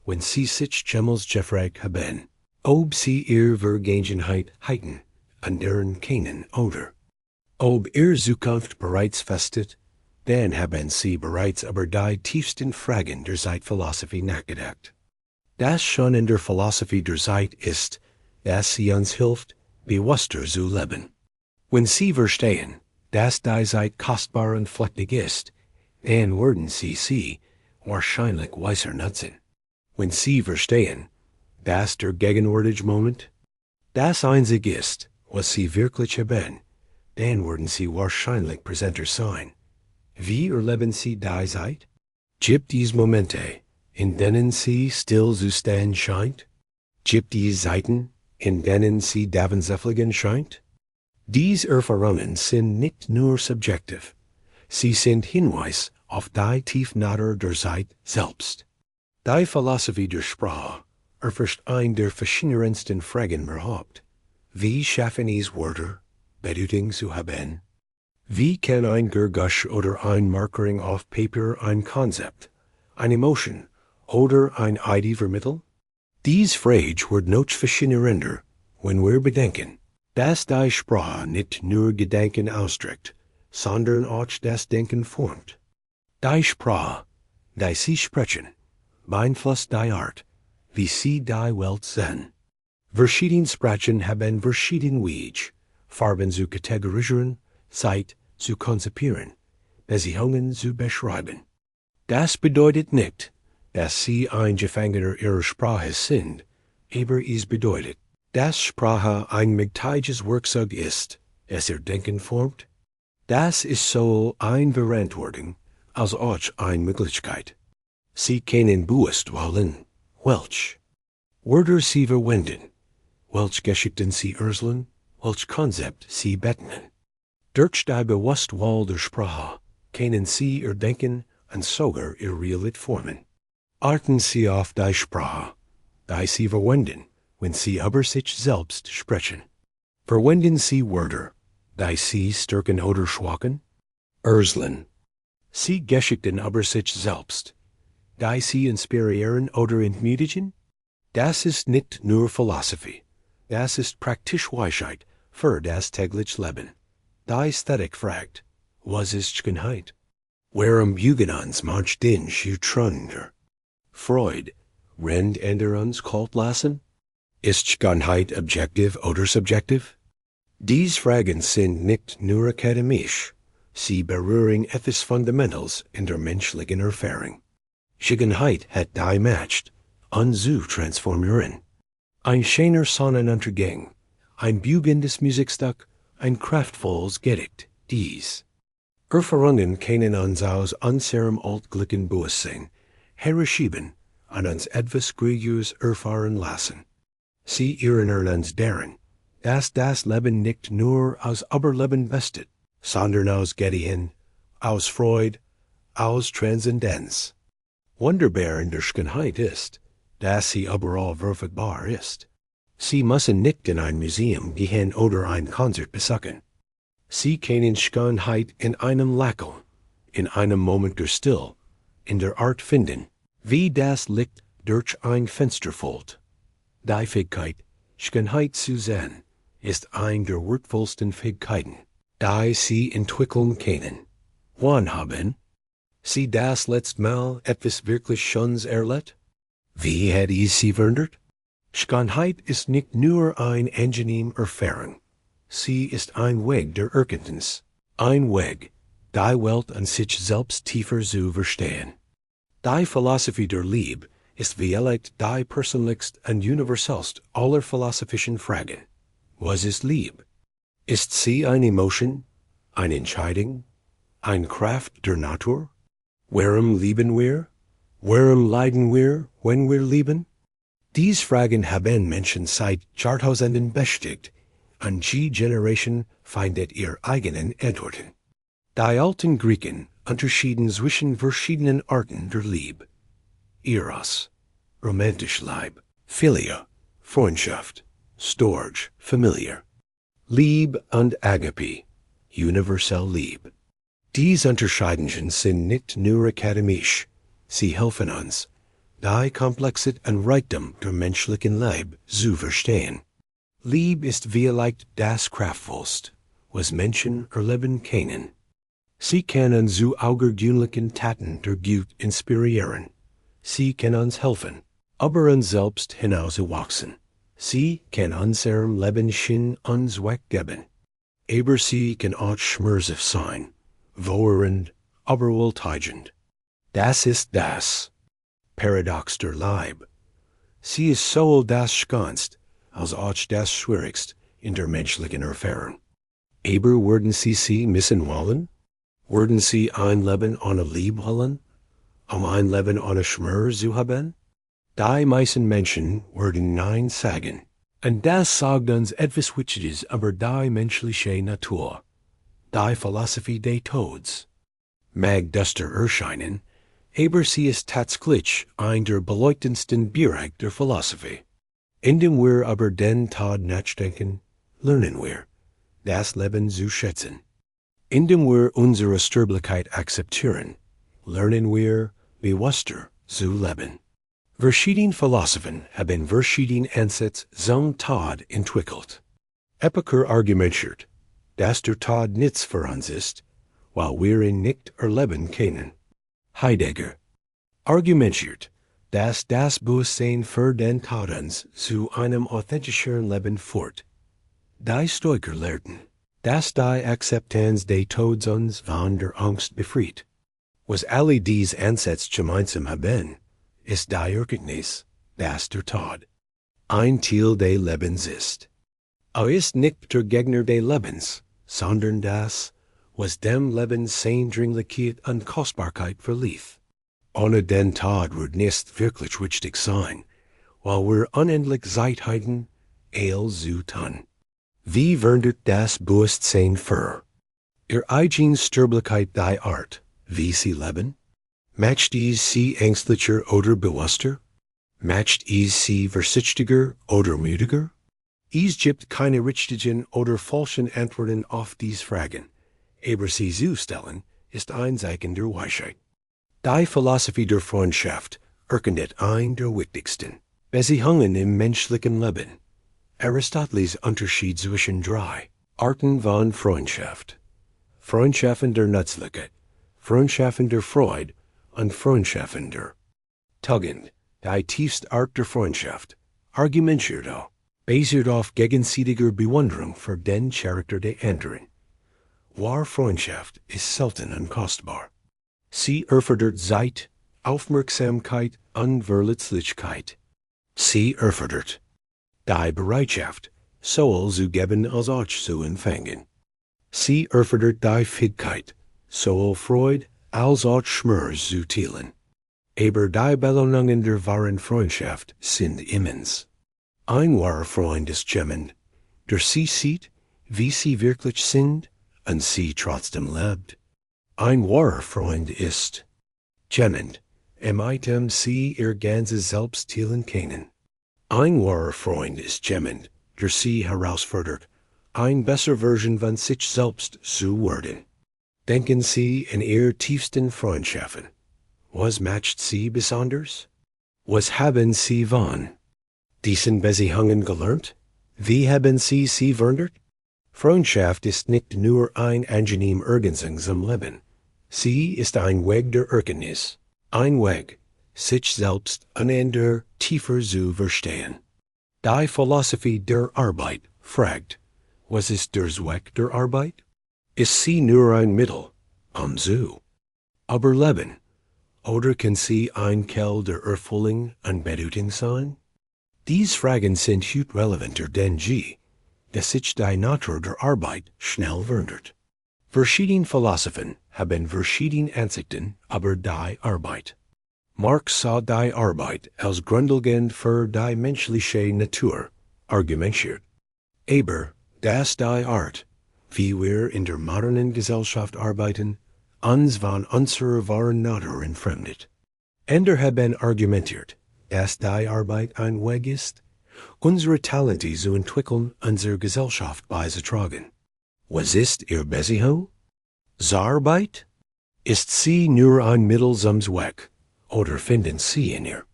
Wenn Sie sich jemals gefragt haben, ob Sie Ihre Vergangenheit hätten ändern können oder ob Ihre Zukunft bereits festet, dann haben Sie bereits über die tiefsten Fragen der Zeitphilosophie nachgedacht. Das schon in der Philosophie der Zeit ist, dass sie uns hilft, bewusster zu leben. Wenn Sie verstehen, dass die Zeit kostbar und flüchtig ist, dann werden Sie wahrscheinlich weiser nutzen. Wenn Sie verstehen, dass der gegenwärtige Moment das Einzige ist, was Sie wirklich haben, dann werden Sie wahrscheinlich präsenter sein. Wie erleben Sie die Zeit? Gibt es Momente, in denen Sie still zu stehen scheint? Gibt es Zeiten, in denen Sie davonzufliegen scheint? Diese Erfahrungen sind nicht nur subjektiv, sie sind Hinweis auf die Tiefnatur der Zeit selbst. Die Philosophie der Sprache erforscht ein der faszinierendsten Fragen überhaupt. Wie schaffen es Wörter, Bedeutung zu haben? Wie kann ein Geräusch oder ein Markering auf Papier ein Konzept, eine Emotion oder ein Idee vermitteln? Dies Frage wird noch faszinierender, wenn wir bedenken, dass die Sprache nicht nur Gedanken ausdrückt, sondern auch das Denken formt. Die Sprache, die Sie sprechen, beeinflusst die Art, wie Sie die Welt sehen. Verschiedene Sprachen haben verschiedene Wege, Farben zu kategorisieren, Zeit zu konzipieren, Beziehungen zu beschreiben. Das bedeutet nicht, dass Sie ein Gefangener Ihrer Sprache sind, aber es bedeutet, dass Sprache ein mächtiges Werkzeug ist, es Ihr Denken formt. Das ist so eine Verantwortung, als auch eine Möglichkeit. Sie können bewusst wählen, welche Wörter Sie verwenden, welche Geschichten Sie erzählen, welche Konzepte Sie bedienen. Durch die Bewusstwahl der Sprache können Sie Ihr Denken und sogar Ihr Realität formen. Achten Sie auf die Sprache, die Sie verwenden, wenn Sie über sich selbst sprechen. Verwenden Sie Wörter, die Sie stärken oder schwachen? Erzählen Sie Geschichten über sich selbst, die Sie inspirieren oder entmutigen? Das ist nicht nur Philosophie, das ist praktische Weisheit für das tägliche Leben. Die Ästhetik fragt, was ist Schönheit? Warum bügen uns manche Dinge zueinander? Freud, rennt uns kalt lassen? Ist Schönheit objektiv oder subjektiv? Diese Fragen sind nicht nur akademisch, sie berühren ethisch Fundamentals in der menschlichen Erfahrung. Schönheit hat die Macht, uns zu transformieren. Ein schöner Sonnenuntergang, ein bügendes Musikstück, ein kraftvolles Gedicht, dies. Verwandten kennen uns aus unserem altglücklichen Bewusstsein, hergeschieben, an uns etwas Grünes erfahren lassen. Sie erinnern uns daran, dass das Leben nicht nur aus Überleben besteht, sondern aus Gedeihen, aus Freude, aus Transzendenz. Wunderbar in der Schönheit ist, dass sie überall verfügbar ist. Sie müssen nicht in ein Museum gehen oder ein Konzert besuchen. Sie kennen Schönheit in einem Lächeln, in einem Moment der Stille, in der Art finden, wie das Licht durch ein Fenster fällt. Die Fähigkeit, Schönheit zu sehen, ist eine der wertvollsten Fähigkeiten, die sie entwickeln können. Wann haben Sie das letzte Mal etwas wirklich Schönes erlebt? Wie hat es Sie verändert? Schönheit ist nicht nur eine angenehme Erfahrung. Sie ist ein Weg der Erkenntnis, ein Weg, die Welt an sich selbst tiefer zu verstehen. Die Philosophie der Liebe ist vielleicht die persönlichste und universellste aller philosophischen Fragen. Was ist Liebe? Ist sie eine Emotion, eine Entscheidung, eine Kraft der Natur? Warum lieben wir? Warum leiden wir, wenn wir lieben? Diese Fragen haben Menschen seit Jahrtausenden beschäftigt, und jede Generation findet ihre eigenen Antworten. Die alten Griechen unterschieden zwischen verschiedenen Arten der Liebe. Eros, romantisch Liebe, Philia, Freundschaft, Storge, Familie, Liebe und Agape, universell Liebe. Diese Unterscheidungen sind nicht nur akademisch, sie helfen uns, die Komplexität und Reichtum der menschlichen Leben zu verstehen. Liebe ist vielleicht das Kraftvollste, was Menschen erleben können. Sie kann uns zu außergewöhnlichen Taten der Güte inspirieren. Sie kann uns helfen, über uns selbst hinauszuwachsen. Sie kann unserem Leben Sinn und Zweck geben. Aber sie kann auch schmerzhaft sein, verwirrend, überwältigend. Das ist das Paradox der Liebe. Sie ist sowohl das Schönste als auch das Schwierigste in der menschlichen Erfahrung. Aber würden sie missen wollen? Würden sie ein Leben ohne Liebe wollen? Ein Leben ohne Schmerz zu haben? Die meisten Menschen würden Nein sagen. Und das sagt uns etwas Wichtiges über die menschliche Natur. Die Philosophie des Todes. Mag düster erscheinen, aber sie ist tatsächlich ein der bedeutendsten Bereiche der Philosophie. Indem wir über den Tod nachdenken, lernen wir, das Leben zu schätzen. Indem wir unsere Sterblichkeit akzeptieren, lernen wir, bewusster zu leben. Verschiedene Philosophen haben verschiedene Ansätze zum Tod entwickelt. Epicur argumentiert, dass der Tod nichts für uns ist, weil wir ihn nicht erleben können. Heidegger argumentiert, dass das Bewusstsein für den Tod uns zu einem authentischeren Leben führt. Die Stoiker lehrten, dass die Akzeptanz des Todes uns von der Angst befreit. Was alle diese Ansätze gemeinsam haben, ist die Erkenntnis, dass der Tod ein Teil des Lebens ist. Ist nicht der Gegner des Lebens, sondern das, was dem Leben seine Dringlichkeit und Kostbarkeit verlief. Ohne den Tod wird nicht wirklich wichtig sein, weil wir unendlich Zeit haben, zu tun. Wie verandert das Bewusstsein für ihr eigen Sterblichkeit die Art, wie sie leben? Macht es sie ängstlicher oder bewusster? Macht es sie vorsichtiger oder müdiger? Es gibt keine richtigen oder falschen Antworten auf diese Fragen, aber sie zu stellen, ist ein Zeichen der Weisheit. Die Philosophie der Freundschaft erkennt ein der wichtigsten Beziehungen im menschlichen Leben. Aristoteles Unterschied zwischen drei Arten von Freundschaft. Freundschaften der Nützlichkeit, Freundschaften der Freude und Freundschaften der Tugend. Die tiefste Art der Freundschaft argumentiert auch, basiert auf gegenseitiger Bewunderung für den Charakter der anderen. Wahre Freundschaft ist selten und kostbar. Sie erfordert Zeit, Aufmerksamkeit und Verletzlichkeit. Sie erfordert die Bereitschaft, Soul zu geben als auch zu empfangen. Sie erfordert die Fähigkeit, sowohl Freude als auch Schmerz zu teilen. Aber die Belohnungen der wahren Freundschaft sind immens. Ein wahrer Freund ist jemand, der sie sieht, wie sie wirklich sind, und sie trotzdem lebt. Ein wahrer Freund ist jemand, mit dem sie ihr ganzes Selbst teilen können. Ein wahrer Freund ist jemand, der sie herausfordert, eine bessere Version von sich selbst zu werden. Denken Sie in Ihr tiefsten Freundschaften. Was macht Sie besonders? Was haben Sie von diesen Beziehungen gelernt? Wie haben Sie sie verändert? Freundschaft ist nicht nur ein angenehm Ergänzung zum Leben. Sie ist ein Weg der Erkenntnis, ein Weg, sich selbst einander tiefer zu verstehen. Die Philosophie der Arbeit fragt, was ist der Zweck der Arbeit? Ist sie nur ein Mittel, zu überleben? Oder kann sie ein Quell der Erfüllung und Bedeutung sein? Diese Fragen sind heute relevanter denn je, dass sich die Natur der Arbeit schnell verändert. Verschiedene Philosophen haben verschiedene Ansichten über die Arbeit. Marx sah die Arbeit als grundlegend für die menschliche Natur argumentiert. Aber dass die Art, wie wir in der modernen Gesellschaft arbeiten, uns von unserer wahren Natur entfremdet. Andere haben argumentiert, dass die Arbeit ein Weg ist, unsere Talente zu entwickeln, unserer Gesellschaft beizutragen. Was ist Ihr Beziehung? Die Arbeit? Ist sie nur ein Mittel zum Zweck, oder finden Sie in ihr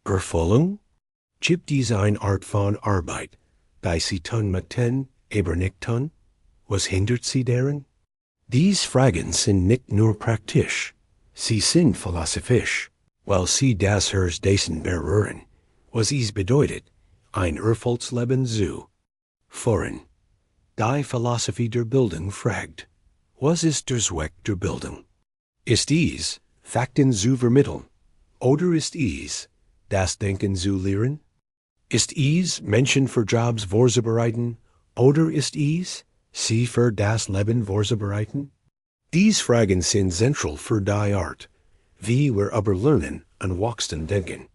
Erfüllung? Gibt es eine Art von Arbeit, die Sie tun möchten, aber nicht tun? Was hindert Sie daran? Diese Fragen sind nicht nur praktisch, sie sind philosophisch, weil sie das Dessen berühren, was es bedeutet, ein erfülltes Leben zu führen. Die Philosophie der Bildung fragt, was ist der Zweck der Bildung? Ist es, Fakten zu vermitteln, oder ist es, das Denken zu lehren? Ist es, Menschen für Jobs vorzubereiten, oder ist es, sie für das Leben vorzubereiten? Diese Fragen sind zentral für die Art, wie wir über Lernen und Wachsen denken.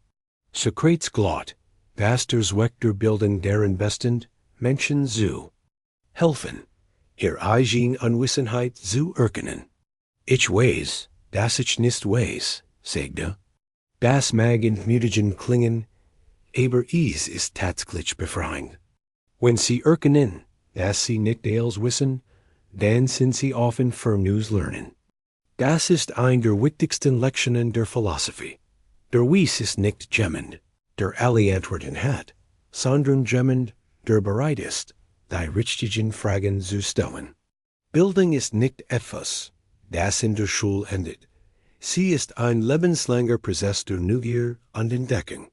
Sokrates glaubt, dass der Zweck der Bildung darin besteht, Menschen zu helfen, ihr eigene Unwissenheit zu erkennen. Ich weiß, dass ich nicht weiß, sagt er. Das mag entmutigen klingen, aber es ist tatsächlich befreiend. Wenn Sie erkennen, dass Sie nicht alles wissen, dann sind Sie offen für neues Lernen. Das ist eine der wichtigsten Lektionen der Philosophie. Der Weiss ist nicht jemand, der alle Antworten hat, sondern jemand, der bereit ist, die richtigen Fragen zu stellen. Bildung ist nicht etwas, das in der Schule endet. Sie ist ein lebenslanger Prozess der Neugier und Entdeckung.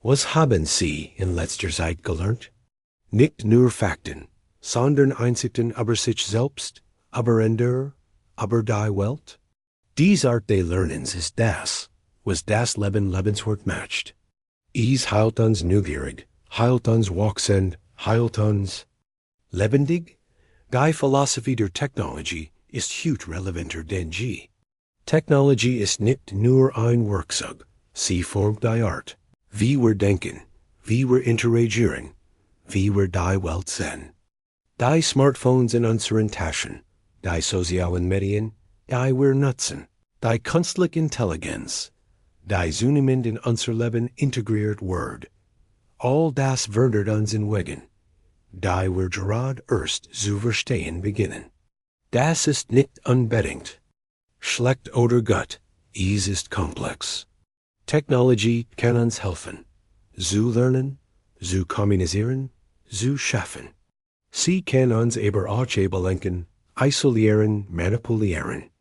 Was haben Sie in letzter Zeit gelernt? Nicht nur Fakten, sondern Einsichten über sich selbst, über andere, über die Welt. Diese Art des Lernens ist das, was das Leben lebenswert macht. Es hält uns neugierig, hält uns wachsend, hält uns lebendig. Die Philosophie der Technologie ist heute relevanter denn je. Technologie ist nicht nur ein Werkzeug, sie formt die Art, wie wir denken, wie wir interagieren, wie wir die Welt sehen. Die Smartphones in unseren Taschen, die sozialen Medien, die wir nutzen, die künstliche Intelligenz, die zunehmend in unser Leben integriert wird, all das verändert uns in Wegen, die wir gerade erst zu verstehen beginnen. Das ist nicht unbedingt schlecht oder gut, es ist komplex. Technologie kann uns helfen, zu lernen, zu kommunizieren, zu schaffen. Sie kann uns aber auch ablenken, isolieren, manipulieren.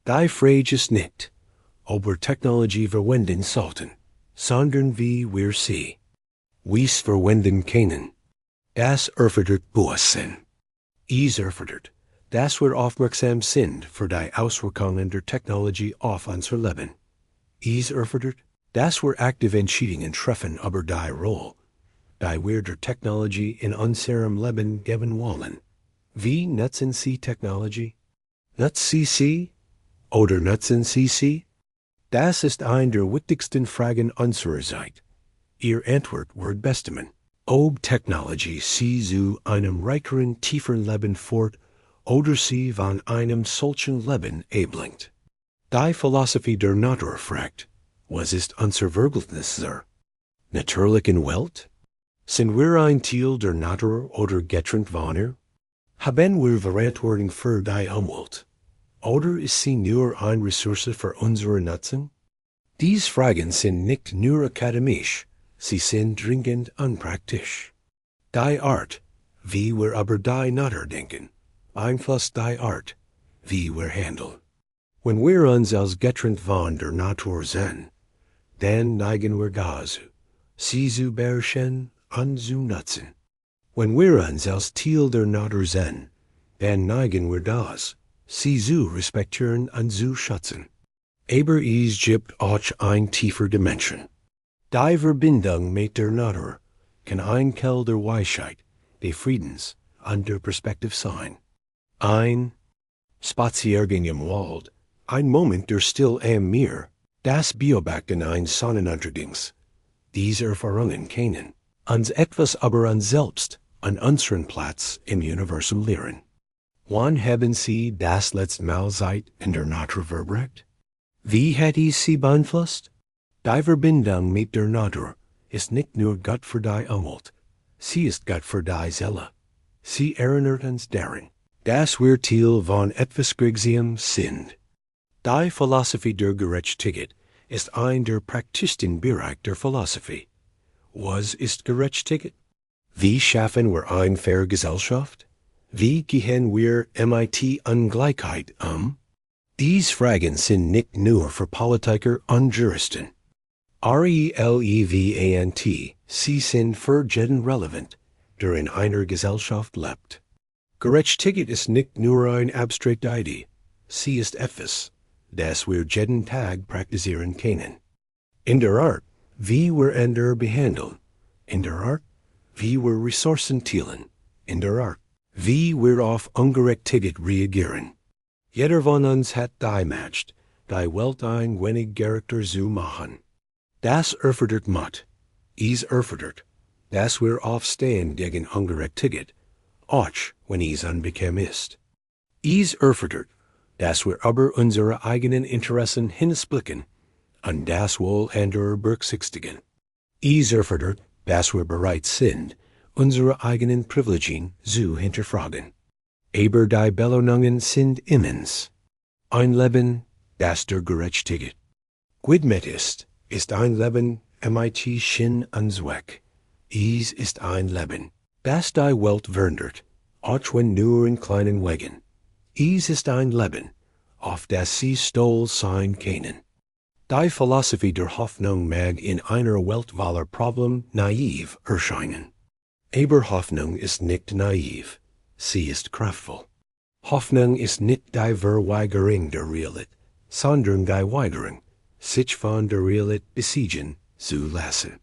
Die Frage ist nicht, ob wir Technologie verwenden sollten, sondern wie wir sie verwenden können. Das erfordert Bewusstsein. Es erfordert, dass wir aufmerksam sind für die Auswirkungen der Technologie auf unser Leben. Es erfordert, dass wir aktive Entscheidungen treffen über die Rolle, die wir der Technologie in unserem Leben geben wollen. Wie nutzen Sie Technologie? Nutzt Sie oder nutzen Sie? Das ist eine der wichtigsten Fragen unserer Zeit. Ihr Antwort wird bestimmen, ob Technologie Sie zu einem reicheren, tieferen Leben fort oder Sie von einem solchen Leben ablenkt. Die Philosophie der Natur fragt, was ist unser Verhältnis zur natürlichen Welt? Sind wir ein Teil der Natur oder getrennt von ihr? Haben wir Verantwortung für die Umwelt? Oder ist sie nur eine Ressource für unsere Nutzung? Diese Fragen sind nicht nur akademisch, sie sind dringend unpraktisch. Die Art, wie wir über die Natur denken, beeinflusst die Art, wie wir handeln. Wenn wir uns als getrennt von der Natur sehen, dann neigen wir dazu, sie zu beherrschen und zu nutzen. Wenn wir uns als Teil der Natur sehen, dann neigen wir dazu, sie zu respektieren und zu schützen. Aber es gibt auch eine tiefer Dimension. Die Verbindung mit der Natur kann ein Quell der Weisheit, des Friedens und der Perspektive sein. Ein Spaziergang im Wald, ein Moment der Stille am Meer, das Beobachten eines Sonnenuntergangs. Diese Erfahrungen können uns etwas über uns selbst und unseren Platz im Universum lehren. Wann haben Sie das letzte Mal Zeit in der Natur verbracht? Wie hat es Sie beeinflusst? Die Verbindung mit der Natur ist nicht nur gut für die Umwelt, sie ist gut für die Seele. Sie erinnert uns daran, dass wir Teil von etwas Größerem sind. Die Philosophie der Gerechtigkeit ist ein der praktischsten Bereich der Philosophie. Was ist Gerechtigkeit? Wie schaffen wir eine faire Gesellschaft? Wie gehen wir mit Ungleichheit um? Diese Fragen sind nicht nur für Politiker und Juristen. Relevant, sie sind für jeden relevant, der in einer Gesellschaft lebt. Gerechtigkeit ist nicht nur eine abstrakte Idee, sie ist etwas, das wir jeden Tag praktizieren können. In der Art, wie wir andere behandeln, in der Art, wie wir Ressourcen teilen, in der Art, wie wir auf Ungerechtigkeit reagieren. Jeder von uns hat die Macht, die Welt ein wenig gerechter zu machen. Das erfordert Mut. Es erfordert, dass wir aufstehen gegen Ungerechtigkeit, auch wenn es unbequem ist. Es erfordert, dass wir über unsere eigenen Interessen hinausblicken und das Wohl anderer berücksichtigen. Es erfordert, dass wir bereit sind, unsere eigenen Privilegien zu hinterfragen. Aber die Belohnungen sind immens. Ein Leben, das der Gerechtigkeit gewidmet ist ein Leben mit Sinn und Zweck. Es ist ein Leben, das die Welt verändert, auch wenn nur in kleinen Wegen. Es ist ein Leben, auf das Sie stolz sein können. Die Philosophie der Hoffnung mag in einer Welt voller Probleme naiv erscheinen. Aber Hoffnung ist nicht naiv, sie ist kraftvoll. Hoffnung ist nicht die Verweigerung der Realität, sondern die Weigerung, sich von der Realität besiegen zu lassen.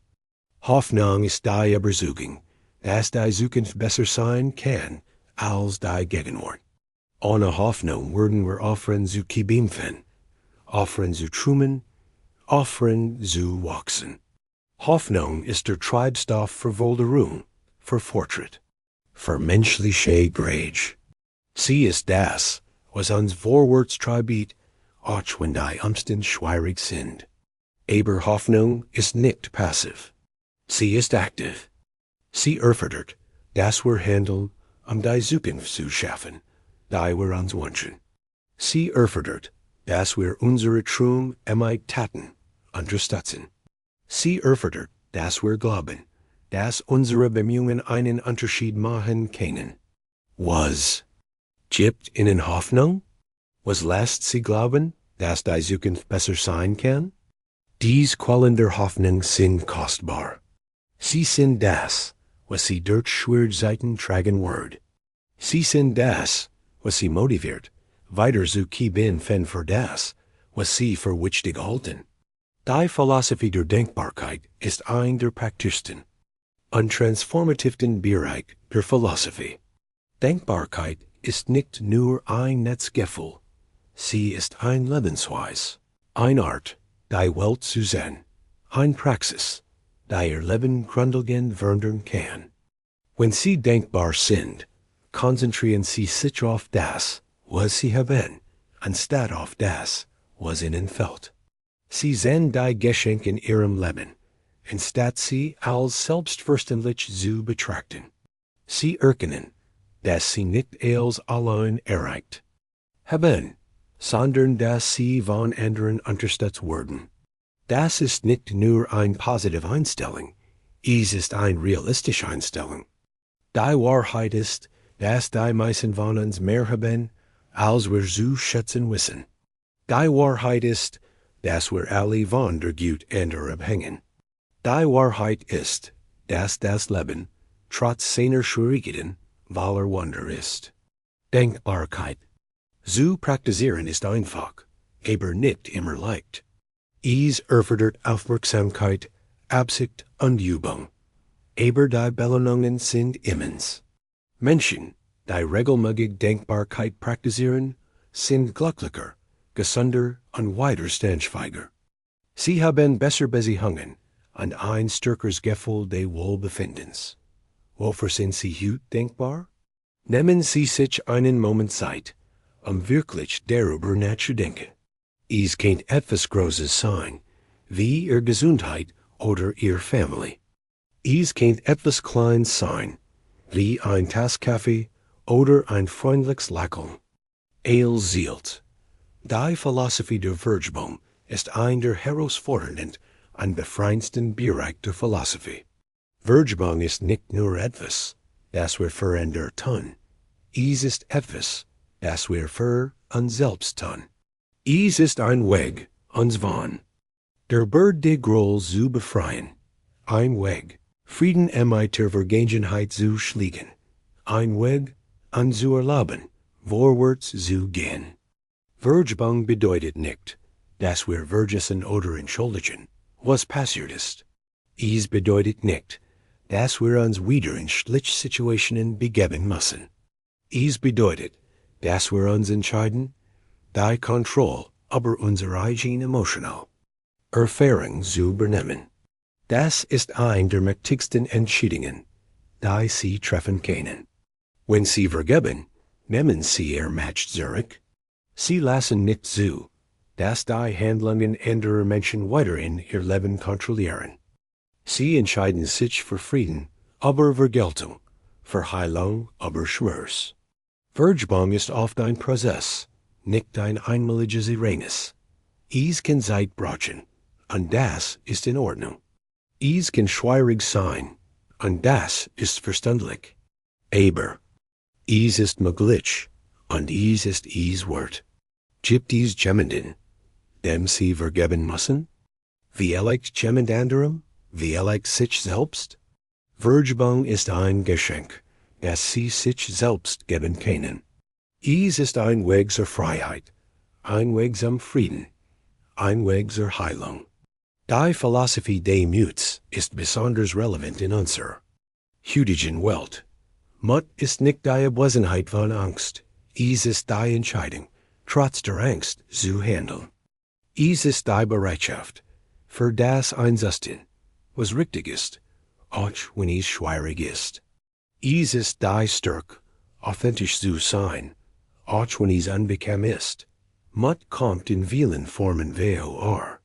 Hoffnung ist die Überzeugung, dass die Zukunft besser sein kann als die Gegenwart. Ohne Hoffnung würden wir aufhören zu kämpfen, aufhören zu träumen, aufhören zu wachsen. Hoffnung ist der Treibstoff für Wohlerung, für Fortschritt, für menschliche Grage. Sie ist das, was uns vorwärts treibt, auch wenn die Umstände schwierig sind. Aber Hoffnung ist nicht passiv. Sie ist aktiv. Sie erfordert, dass wir handeln, die Zukunft zu schaffen, die wir uns wünschen. Sie erfordert, dass wir unsere Träume mit Taten unterstützen. Sie erfordert, dass wir glauben, dass unsere Bemühungen einen Unterschied machen können. Was gibt Ihnen Hoffnung? Was lässt Sie glauben, dass die Zukunft besser sein kann? Diese Quellen der Hoffnung sind kostbar. Sie sind das, was Sie durch schwere Zeiten tragen wird. Sie sind das, was Sie motiviert, weiter zu kämpfen für das, was Sie für wichtig halten. Die Philosophie der Denkbarkeit ist eine der praktischsten. und transformativsten Bereich der Philosophie. Denkbarkeit ist nicht nur ein Netzgefühl, sie ist ein Lebensweise, eine Art, die Welt zu sehen, eine Praxis, die ihr Leben grundlegend verändern kann. Wenn sie denkbar sind, konzentrieren sie sich auf das, was sie haben, anstatt auf das, was ihnen fehlt. Sie sehen die Geschenke in ihrem Leben, anstatt sie als selbstverständlich zu betrachten. Sie erkennen, dass sie nicht als allein erreicht haben, sondern dass sie von anderen unterstützt wurden. Das ist nicht nur eine positive Einstellung, es ist eine realistische Einstellung. Die Wahrheit ist, dass die meisten von uns mehr haben, als wir zu schätzen wissen. Die Wahrheit ist, dass wir alle von der Gut anderer abhängen. Die Wahrheit ist, dass das Leben, trotz seiner Schwierigkeiten, voller Wunder ist. Denkbarkeit. Zu praktizieren ist einfach, aber nicht immer leicht. Es erfordert Aufmerksamkeit, Absicht und Übung. Aber die Belohnungen sind immens. Menschen, die regelmäßig Denkbarkeit praktizieren, sind glücklicher, gesünder und widerstandsfähiger. Sie haben besser Beziehungen und ein stärkeres Gefühl des Wohlbefindens. Wofür sind Sie heute denkbar? Nehmen Sie sich einen Moment Zeit, wirklich darüber nachzudenken. Es kann etwas Großes sein, wie Ihre Gesundheit oder Ihre Familie. Es kann etwas Kleines sein, wie ein Tass Kaffee oder ein freundliches Lächeln. Zielt. Die Philosophie der Vergebung ist ein der herausfordernden und befreiendsten Bereich der Philosophie. Vergebung ist nicht nur etwas, das wir für andere tun. Es ist etwas, das wir für uns selbst tun. Es ist ein Weg, uns von der Bird de Groll zu befreien. Ein Weg, Frieden mit der Vergangenheit zu schlagen. Ein Weg, uns zu erlauben, vorwärts zu gehen. Vergebung bedeutet nicht, dass wir vergessen oder entschuldigen, was passiert ist. Es bedeutet nicht, dass wir uns wieder in schlechte Situationen begeben müssen. Es bedeutet, dass wir uns entscheiden, die Kontrolle über unsere eigene emotionale Erfahrung zu übernehmen. Das ist eine der mächtigsten Entscheidungen, die Sie treffen können. Wenn Sie vergeben, nehmen Sie Ihr Macht zurück. Sie lassen nicht zu, dass die Handlungen anderer Menschen weiterhin ihr Leben kontrollieren. Sie entscheiden sich für Frieden, aber Vergeltung, für Heilung, aber Schmerz. Vergebung ist oft ein Prozess, nicht ein einmaliges Ereignis. Es kann Zeit brauchen, und das ist in Ordnung. Es kann schwierig sein, und das ist verständlich. Aber es ist möglich, und es ist es wert. Gibt es jemanden, dem Sie vergeben müssen? Vielleicht jemand anderem? Vielleicht sich selbst? Vergebung ist ein Geschenk, das Sie sich selbst geben können. Es ist ein Weg zur Freiheit, ein Weg zum Frieden, ein Weg zur Heilung. Die Philosophie des Muts ist besonders relevant in unserer heutigen Welt. Mut ist nicht die Abwesenheit von Angst, es ist die Entscheidung, trotz der Angst zu handeln. Es ist die Bereitschaft, für das einzustehen, was richtig ist, auch wenn es schwierig ist. Es ist die Stärke, authentisch zu sein, auch wenn es unbequem ist. Mut kommt in vielen Formen vor.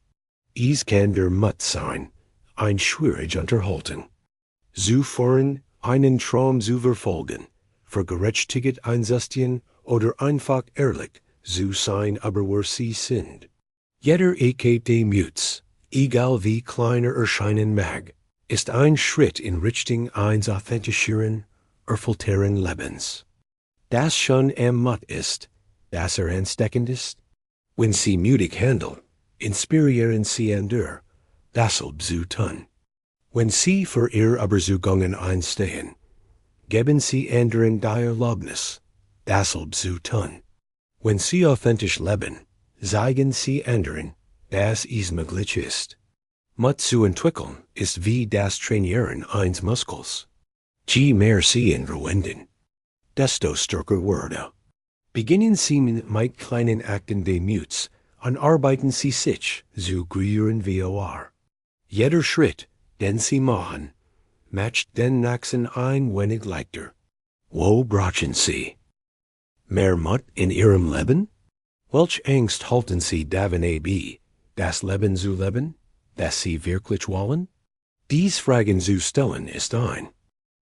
Es kann der Mut sein, ein schwierige Unterhaltung zu führen, einen Traum zu verfolgen, für Gerechtigkeit einzustehen oder einfach ehrlich zu sein, aber wer sie sind. Jeder Ecke des Muts, egal wie kleiner erscheinen mag, ist ein Schritt in Richtung eines authentischeren, erfüllteren Lebens. Das schon am Mut ist, dass ansteckend ist. Wenn Sie mutig handeln, inspirieren Sie andere, dasselbe zu tun. Wenn Sie für Ihre Überzeugungen einstehen, geben Sie anderen die Erlaubnis, dasselbe zu tun. Wenn Sie authentisch leben, zeigen Sie anderen, dass es möglich ist. Mut zu entwickeln ist wie das Trainieren eines Muskels. Je mehr sie verwenden, desto stärker wurde. Beginnen sie mit kleinen Akten des Muts und arbeiten sie sich zu größeren VOR. Jeder Schritt, den sie machen, macht den nächsten ein wenig leichter. Wo brauchen sie mehr Mut in ihrem Leben? Welche Angst halten sie davon ab, das Leben zu leben, das sie wirklich wollen? Dies Fragen zu stellen ist ein